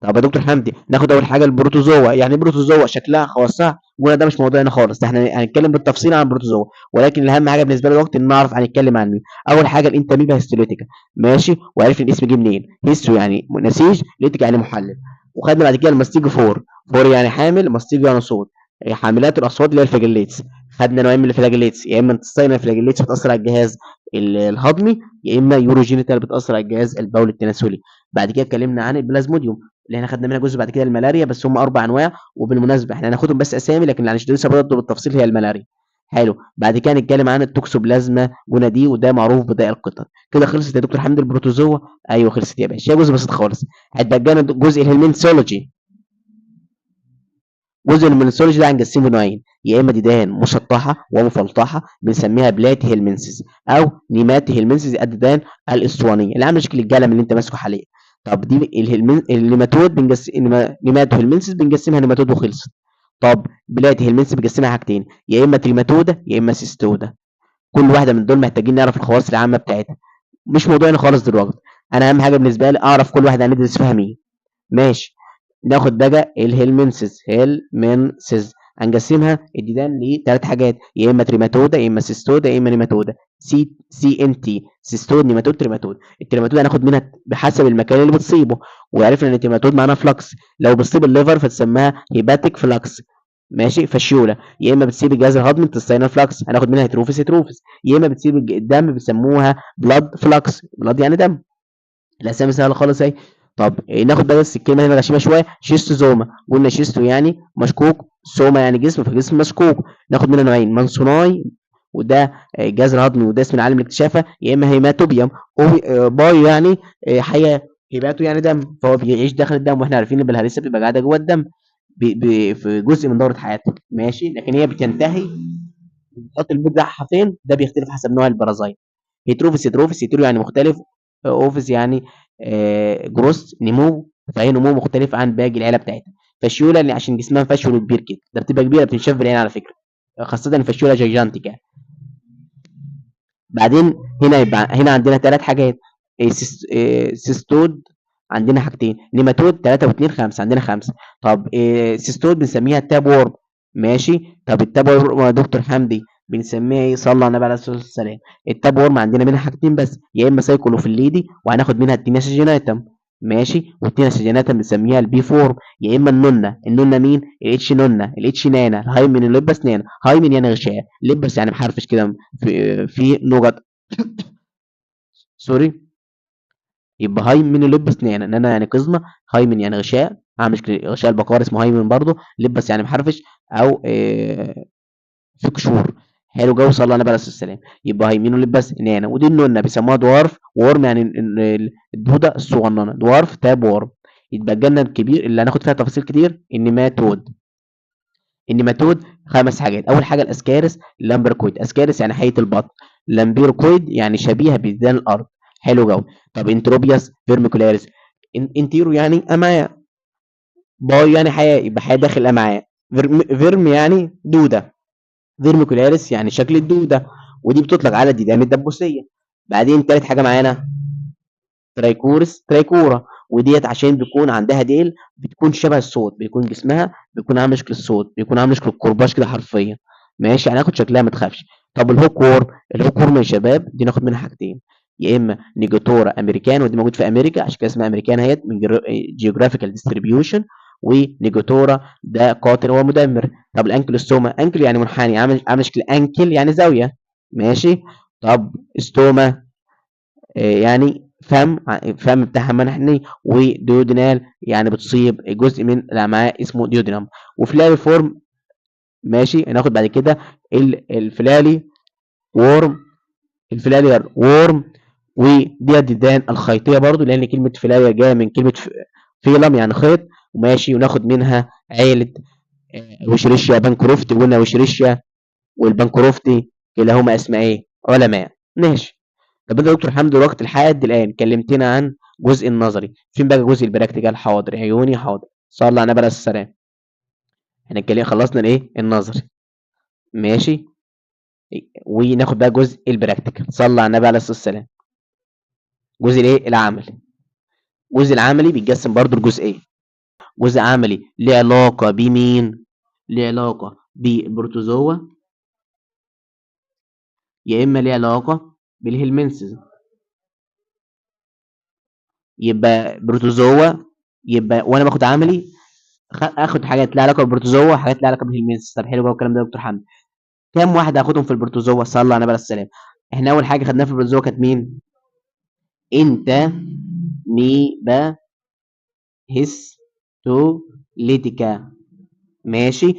[SPEAKER 1] طب يا دكتور حمدي ناخد اول حاجه البروتوزوا. يعني ايه بروتوزوا؟ شكلها خواصها، قلنا ده مش موضوعنا خالص، ده احنا هنتكلم بالتفصيل عن البروتوزوا. ولكن الاهم حاجه بالنسبه لي دلوقتي ان نعرف هنتكلم عن مين. اول حاجه الانتاميبا هيستوليتيكا. ماشي، وعرفنا الاسم جه منين. هيستو يعني نسيج، ليتيكا يعني محلل. وخدنا بعد كده الماستيج فور. فور يعني حامل، ماستيج يعني صوت. حاملات الاصوات اللي هي الفلاجيليتس. خدنا نوعين من الفلاجيليتس: يا اما انتستينال فلاجيليتس بتاثر على الجهاز الهضمي، يا اما يوروجينيتال بتاثر على الجهاز البولي التناسلي. بعد كده اتكلمنا عن البلازموديوم اللي احنا خدنا منها جزء. بعد كده الملاريا، بس هم 4 انواع، وبالمناسبه احنا هناخدهم بس اسامي، لكن اللي هندرسها برضه بالتفصيل هي الملاريا. حلو. بعد كده هنتكلم عن التوكسوبلازما جونادي، وده معروف بداء القطط. كده خلصت يا دكتور حمدي البروتوزوا؟ ايوه خلصت يا باشا، هي جزء بسيط خالص. هتبقى لنا جزء الهيلمنثولوجي. جزء المينسولوجي ده هنقسمه نوعين: يا اما ديدان مسطحه ومفلطحه بنسميها بلاتي هيلمنسز، او نيماتي هيلمنسز الديدان الاسطوانيه اللي عامله شكل القلم اللي انت ماسكه حاليا. طب دي النيماتود نيماتو هيلمنسز بنقسمها نيماتود وخلصت. طب بلاتي هيلمنسز بنقسمها حاجتين: يا اما تريماتودا يا اما سيستودا. كل واحده من دول محتاجين نعرف الخواص العامه بتاعتها، مش موضوعنا خالص دلوقتي. انا اهم حاجه بالنسبه لي اعرف كل واحده هندرس فيها مين. ماشي. ناخد بقى الهيلمنسز هنقسمها الديدان لثلاث حاجات: يا اما تريماتودا يا اما سيستودا يا اما نيماتودا. سي ان تي: سيستود نيماتود تريماتود. التريماتود هناخد منها بحسب المكان اللي بتصيبه، وعرفنا ان التريماتود معناها فلكس. لو بتصيب الليفر فتسميها هيباتيك فلكس. ماشي. فاشيولا يا اما بتسيب الجهاز الهضمي انتستينال فلاكس، هناخد منها هيتروفيس هيتروفيس. يا اما بتسيب الدم بيسموها بلاد فلاكس، بلاد يعني دم. الاسامي سهله خالص اهي. طب ناخد بقى بس الكلمه هنا غشيمه شويه، شيستوزوما. قلنا شيستو يعني مشكوك، سوما يعني جسم، فجسم مشكوك. ناخد منها نوعين، مانسوناي وده الجهاز الهضمي وده اسم العالم اللي اكتشفها، يا اما هيماتوبيوم. بايو يعني حياه، هيباتو يعني دم، فهو بيعيش داخل الدم، واحنا عارفين ان البلهارسيا بتبقى قاعده جوه الدم في جزء من دوره حياتها. ماشي. لكن هي بتنتهي، بتحط البيض بتاعها فين ده بيختلف حسب نوع البرازيت. هيتروفيس هيتروفيس، هيترو يعني مختلف، اوفيس يعني جروس نمو، فهي نمو مختلف عن باقي العيله بتاعتها. فاشيولا اللي عشان جسمها فشول وكبير كده، ده بتبقى كبيره بتنشاف بالعين على فكره، خاصه الفاشيولا جيجانتيكا. بعدين هنا يبقى هنا عندنا ثلاث حاجات، سيستود عندنا حاجتين، نيماتود 3 و2 5، عندنا خمسه. طب سيستود بنسميها التاب وورم. ماشي. طب التاب وورم يا دكتور حمدي بنسميها ايه؟ صلى على النبي عليه الصلاه والسلام. التاب وورم عندنا منها حاجتين بس، يا اما سايكلوفيليدي وهناخد منها التيناس جيناتم. ماشي. والتيناس جيناتم بنسميها البي فورم. يا اما النونه، النونه مين؟ الاتش نونه، الاتش نانا، الهايمن اللبس نانا، هايمن يعني غشاء، لبس يعني محرفش كده، في نقط، سوري. يبقى هايمن يلبس نانا، نانا يعني قزمه، هايمن يعني غشاء، مش غشاء البقار اسمه هايمن برضه، لبس يعني محرفش او في قشور. حلو جو، صلى الله عليه السلام. يبقى هايمين ولبس نانا، ودي النونه بيسموها دوارف وورم، يعني الدوده الصغننه، دوارف تاب وورم. يبقى الجنه الكبير اللي هناخد فيها تفاصيل كتير النيماتود. النيماتود خمس حاجات، اول حاجه الاسكارس، اللامبركويد، اسكارس يعني حيه البطن، لامبيركويد يعني شبيهه بيدان الارض. حلو جو. طب انتروبياس فيرميكولاريس، انتيرو يعني امعاء، باي يعني حياه، يبقى حياه داخل الامعاء، فيرم يعني دوده، فيرميكولاريس يعني شكل الدوده، ودي بتطلق على الديدان الدبوسيه. بعدين تالت حاجه معانا ترايكورس، ترايكورا، وديت عشان بيكون عندها ديل بتكون شبه الصوت، بيكون جسمها بيكون عامل شكل الصوت، بيكون عامل شكل الكرباج كده حرفيا. ماشي. هناخد شكلها ما تخافش. طب الهوك وورم، الهوك وورم يا شباب دي ناخد منها حاجتين، يا اما نيجاتورا امريكان، ودي موجود في امريكا عشان كده اسمها امريكان اهيت، من جيوغرافيكال ديستريبيوشن. ونيجاتورا ده قاتل ومدمر. طب الانكلوستوما، انكل يعني منحني، عامل شكل انكل يعني زاويه. ماشي. طب ستوما يعني فم بتاعها منحني، وديودينال يعني بتصيب جزء من الامعاء اسمه ديودينم. وفلاري فورم. ماشي. هناخد بعد كده الفلالي وورم، الفلالير وورم، ودي الديدان الخيطيه برضو، لان كلمه فلالير جايه من كلمه فيلم يعني خيط. وماشي. وناخد منها عيله وشريشيا بانكروفتي، وقلنا وشريشيا والبنكروفتي كلاهما اسماء ايه؟ علماء. ماشي. طب انت يا دكتور حمدي وقت لحد الان كلمتنا عن جزء النظري، فين بقى جزء البراكتيكال؟ حاضر عيوني، حاضر، صلى على النبي عليه السلام. احنا خلصنا الايه؟ النظري. ماشي. وناخد بقى جزء البراكتيكال، صلى على النبي عليه الصلاه والسلام. جزء الايه؟ العملي. الجزء العملي بيتقسم برضو لجزئين، جزء عملي ليه علاقه بمين؟ ليه علاقه بالبروتوزوا، يا اما ليه علاقه بالهلمنسز. يبقى بروتوزوا، يبقى وانا باخد عملي اخد حاجات لها علاقه بالبروتوزوا وحاجات لها علاقه بالهلمنثs. طب حلو بقى الكلام ده يا دكتور حمد. كام واحده هاخدهم في البروتوزوا؟ صلى على النبي عليه السلام. احنا اول حاجه خدناها في البروتوزوا كانت مين؟ انت ميبا هيستوليتيكا. ماشي.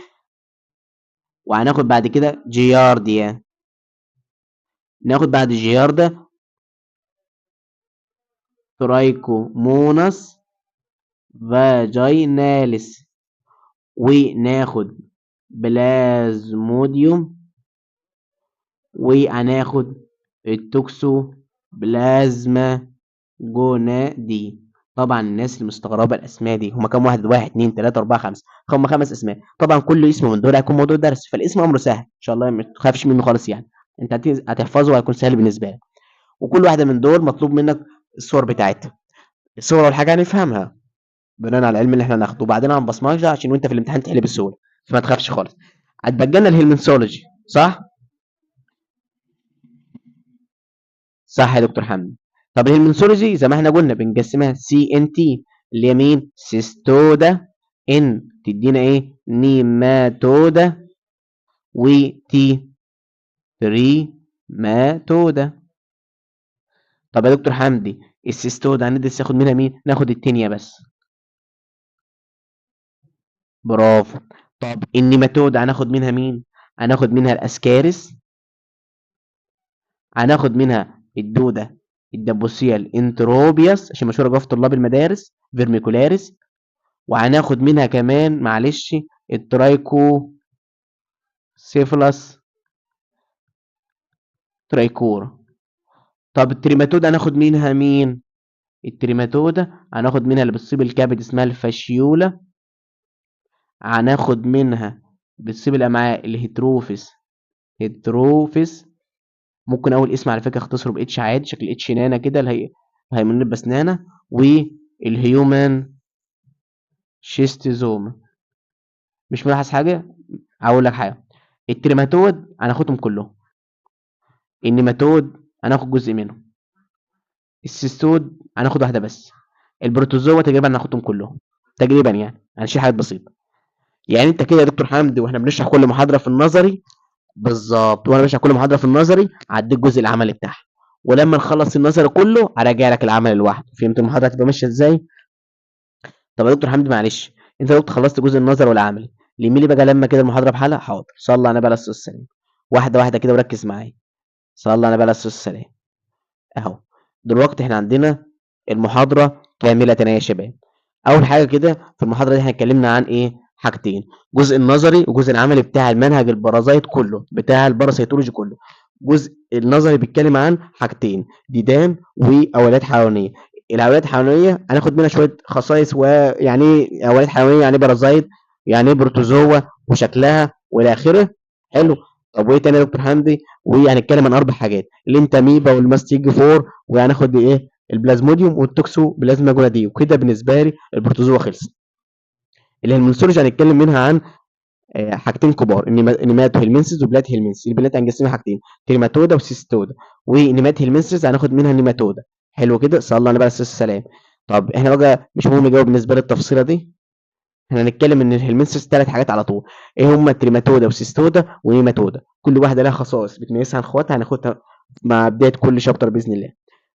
[SPEAKER 1] وهناخد بعد كده جيارديا. ناخد بعد جياردا ترايكوموناس فاجيناليس. وناخد بلازموديوم. وهناخد التوكسو بلازما جونادي. طبعا الناس اللي مستغربه الاسماء دي، هم كام واحد؟ واحد اتنين تلاته اربعه خمسه، هم خمس اسماء. طبعا كل اسم من دول هيكون موضوع درس، فالاسم امره سهل ان شاء الله، ما تخافش منه خالص يعني. انت هتحفظه وهيكون سهل بالنسبه لك. وكل واحده من دول مطلوب منك الصور بتاعتها. الصور اول حاجه هنفهمها بناء على العلم اللي احنا ناخده، وبعدين هنبصمجها عشان وانت في الامتحان تحل بالسهوله، فما تخافش خالص. هتبقى لنا الهيلمنسولوجي، صح؟ صح يا دكتور حمدي. طب الهيلمنثولوجي زي ما احنا قلنا بنقسمها سي ان تي، اللي هي مين؟ سيستودا ان تدينا ايه؟ نيماتودا، وتي تريماتودا. طب يا دكتور حمدي السيستودا هندرس ياخد منها مين؟ ناخد التينيا بس. برافو. طب النيماتودا هناخد منها مين؟ هناخد منها الاسكارس، هناخد منها الدودة الدبوسية الانتروبياس عشان مشهورة جوه في طلاب المدارس، فيرميكولاريس، وهناخد منها كمان معلش الترايكو سيفلاس ترايكورا. طب التريماتودا هناخد منها مين؟ التريماتودا هناخد منها اللي بتصيب الكبد اسمها الفاشيولا، هناخد منها بتصيب الامعاء الهيتروفيس، هيتروفيس. ممكن اول اسم على فكره اختصره باتش عادي، شكل اتش نانا كده، الهيمونيت بسنانه، والهيومن شيستوزوما. مش ملاحظ حاجه؟ هقول لك حاجه. التريماتود هناخدهم كلهم، النيماتود هناخد جزء منهم، السيستود هناخد واحده بس، البروتوزوا تقريبا هناخدهم كلهم تقريبا، يعني هنشيل حاجات بسيطه. يعني انت كده يا دكتور حمدي واحنا بنشرح كل محاضره في النظري، بالظبط، وانا بشرح كل محاضره في النظري هديك الجزء العملي بتاعها، ولما نخلص النظري كله هراجع لك العمل لوحده. فهمت المحاضره هتبقى ماشيه ازاي؟ طب يا دكتور حمدي معلش، انت يا دكتور خلصت جزء النظري والعملي، لميلي بقى لما كده المحاضره بحالها. حاضر، صلى على نبي عليه الصلاه والسلام. واحده واحده كده وركز معايا. صلى على نبي عليه الصلاه والسلام. اهو دلوقتي احنا عندنا المحاضره كامله يا شباب. اول حاجه كده في المحاضره دي احنا اتكلمنا عن ايه؟ حاجتين، جزء النظري وجزء العملي بتاع المنهج البرازيت كله، بتاع الباراسيتولوجي كله. الجزء النظري بيتكلم عن حاجتين، ديدان واولاد حيوانيه. الاولاد الحيوانيه هناخد منها شويه خصائص، ويعني ايه اولاد حيوانيه، يعني ايه بارازيت، يعني ايه بروتوزوا وشكلها والى اخره. حلو. طب وايه تاني يا دكتور حمدي؟ وهنتكلم عن اربع حاجات، الانتاميبا والماستيج فور، وهناخد ايه؟ البلازموديوم والتوكسو بلازما جونادي. وكده بالنسبه لي البروتوزوا خلص. الهلمنسولوجي هنتكلم منها عن حاجتين كبار، نيماتو هيلمنسز وبلات هيلمنسز. البلات هنقسمها حاجتين، تريماتودا وسيستودا. ونيمات هيلمنسز هناخد منها نيماتودا. حلو كده، صلى الله عليه السلام. طب احنا بقى مش مهم نجاوب بالنسبه للتفصيله دي، احنا هنتكلم ان الهلمنسس ثلاث حاجات على طول. ايه هما؟ تريماتودا وسيستودا ونيماتودا، كل واحده لها خصائص بتميزها عن اخواتها، هناخدها مع بدايه كل شابتر باذن الله.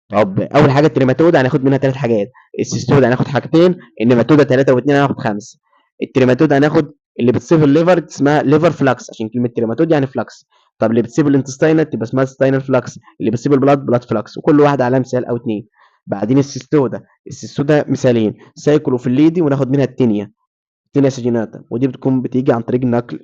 [SPEAKER 1] طب اول حاجه التريماتودا هناخد منها ثلاث حاجات، السيستودا هناخد حاجتين، النيماتودا ثلاثه واثنين هناخد خمسه. التريماتودا هناخد اللي بتصيب الليفر اسمها ليفر فلاكس، عشان كلمه تريماتود يعني فلاكس. طب اللي بتصيب الانتستينال تبقى اسمها ستاينال فلاكس، اللي بتصيب البلاد بلاد فلاكس، وكل واحده عليها مثال او اثنين. بعدين السيستودا مثالين، سايكلوفيليدي وناخد منها التينيا، تينيا سجيناتا، ودي بتكون بتيجي عن طريق نقل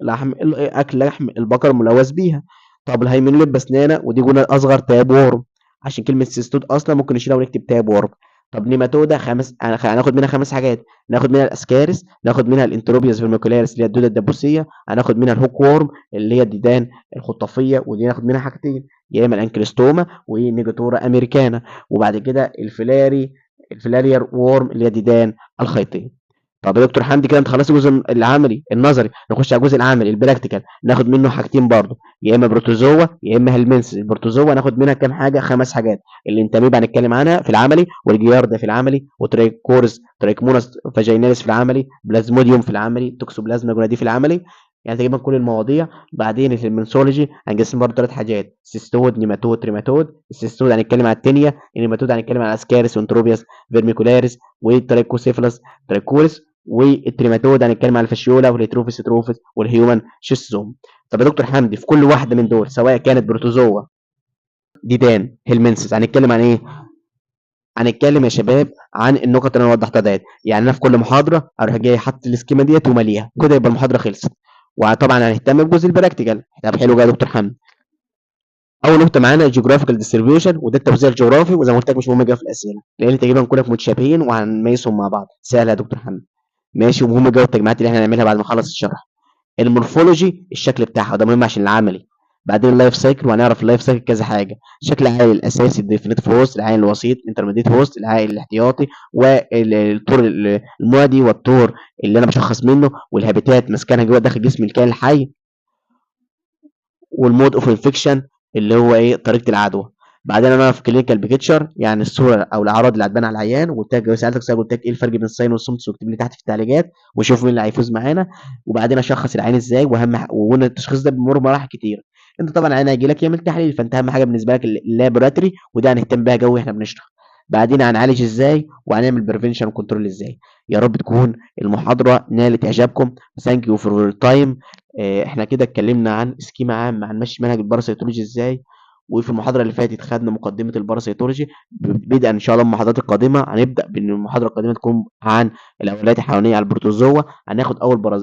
[SPEAKER 1] اكل لحم البقر ملوث بيها. طب الهيمينوليت بسنانه، ودي قلنا اصغر تاب وورم، عشان كلمه سيستود اصلا ممكن نشيلها ونكتب تاب وورم. طب نيماتودا هناخد منها خمس حاجات، ناخد منها الاسكارس، ناخد منها الانتروبيوس فيرميكولاريس اللي هي الدوده الدبوسيه، هناخد منها الهوك وورم اللي هي الديدان الخطافيه، ودي ناخد منها حاجتين، يا اما الانكلستوما ونيجاتورا امريكانا. وبعد كده الفلارير وورم اللي هي ديدان الخيطيه. طب يا دكتور حمدي كده انت خلصت الجزء العملي النظري، نخش على الجزء العملي البراكتيكال، ناخد منه حاجتين برضه، يا اما بروتوزوا يا اما هيلمنسز. البروتوزوا هناخد منها كام حاجه؟ خمس حاجات، الانتاميبا هنتكلم عنها في العملي، والجياردا في العملي، وتريكورز تريكموناس فاجيناليس في العملي، بلازموديوم في العملي، توكسوبلازما جونادي في العملي. يعني تقريبا كل المواضيع. بعدين في المنسولوجي هنقسم برضه ثلاث حاجات، سيستود نيماتود تريماتود. السيستود هنتكلم على التينيا، النيماتود هنتكلم على اسكاريس وانتروبياس فيرميكولاريس والتريكوسيفلس تريكوريس. والتريماتود هنتكلم على الفاشيولا والهيتروفيس تروفيس والهيومن شيستوزوم. طب يا دكتور حمدي في كل واحده من دول سواء كانت بروتوزوا ديدان هيلمنسس هنتكلم عن ايه؟ هنتكلم يا شباب عن النقط اللي انا وضحتها ديت. يعني انا في كل محاضره اروح جاي حاطط السكيما ديت وماليها كده، يبقى المحاضره خلصت. وطبعا هنهتم بجزء البراكتيكال. طب حلو جدا يا دكتور حمدي. اول نقطه معانا الجيوغرافيكال ديستريبيوشن، وده التوزيع الجغرافي، وزي ما قلت لك مش مهم جدا في الاسئله لان تقريبا كلك متشابهين وهنميزهم مع بعض. سهل يا دكتور حمدي. ماشي. ومهم جدا التجميعات اللي احنا هنعملها بعد ما نخلص الشرح. المورفولوجي الشكل بتاعها، وده مهم عشان العملي. بعدين اللايف سايكل، وهنعرف اللايف سايكل كذا حاجه، شكل العائل الاساسي الديفينيتيف هوست، العائل الوسيط الانترميديت هوست، العائل الاحتياطي، والطور المعدي، والطور اللي انا بشخص منه، والهابيتات مسكنها جوه داخل جسم الكائن الحي، والمود اوف انفكشن اللي هو ايه؟ طريقه العدوى. بعدين انا في كلينيكال بيكتشر يعني الصوره او الاعراض اللي هتبان على العيان، وقلت لك سالتك سؤال قلت لك ايه الفرق بين الساين والسيمتومز، واكتب لي تحت في التعليقات وشوف مين اللي هيفوز معانا. وبعدين اشخص العين ازاي، وقلنا التشخيص ده بيمر بمراحل كتير. انت طبعا العين هيجي لك يعمل تحليل، فانت اهم حاجه بالنسبه لك اللابوراتوري، وده هنهتم بيها قوي احنا بنشرح. بعدين هنعالج ازاي وهنعمل بريفنشن وكنترول ازاي. يا رب تكون المحاضره نالت اعجابكم. ثانك يو فور تايم. احنا كده اتكلمنا عن سكيما عام عن مشي منهج الباراسيتولوجي ازاي. وفي المحاضره اللي فاتت خدنا مقدمه الباراسيتولوجي. بدءا ان شاء الله من المحاضرات القادمه هنبدا بان المحاضره القادمه تكون عن الاوليات الحيوانيه على البروتوزوا. هناخد اول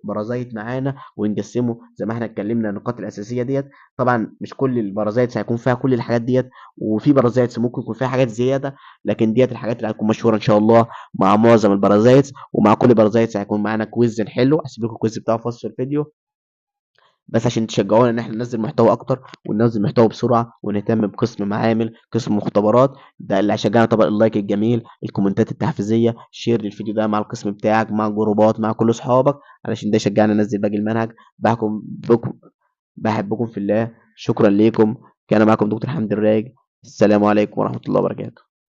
[SPEAKER 1] بارازيت معانا ونقسمه زي ما احنا اتكلمنا النقاط الاساسيه ديت. طبعا مش كل البارازيتس هيكون فيها كل الحاجات ديت، وفي بارازيتس ممكن يكون فيها حاجات زياده، لكن ديت الحاجات اللي هتكون مشهوره ان شاء الله مع معظم البارازيتس. ومع كل بارازيتس هيكون معانا كويز نحله، هسيب لكم الكويز بتاعه في وصف الفيديو، بس عشان تشجعونا ان احنا ننزل محتوى اكتر وننزل محتوى بسرعه، ونهتم بقسم معامل، قسم مختبرات. ده اللي هيشجعنا. طبعا اللايك الجميل، الكومنتات التحفيزيه، شير للفيديو ده مع القسم بتاعك، مع الجروبات، مع كل اصحابك، علشان ده يشجعنا ننزل باقي المنهج. بحبكم بحبكم في الله. شكرا ليكم. كان معكم دكتور حمدي الراج. السلام عليكم ورحمه الله وبركاته.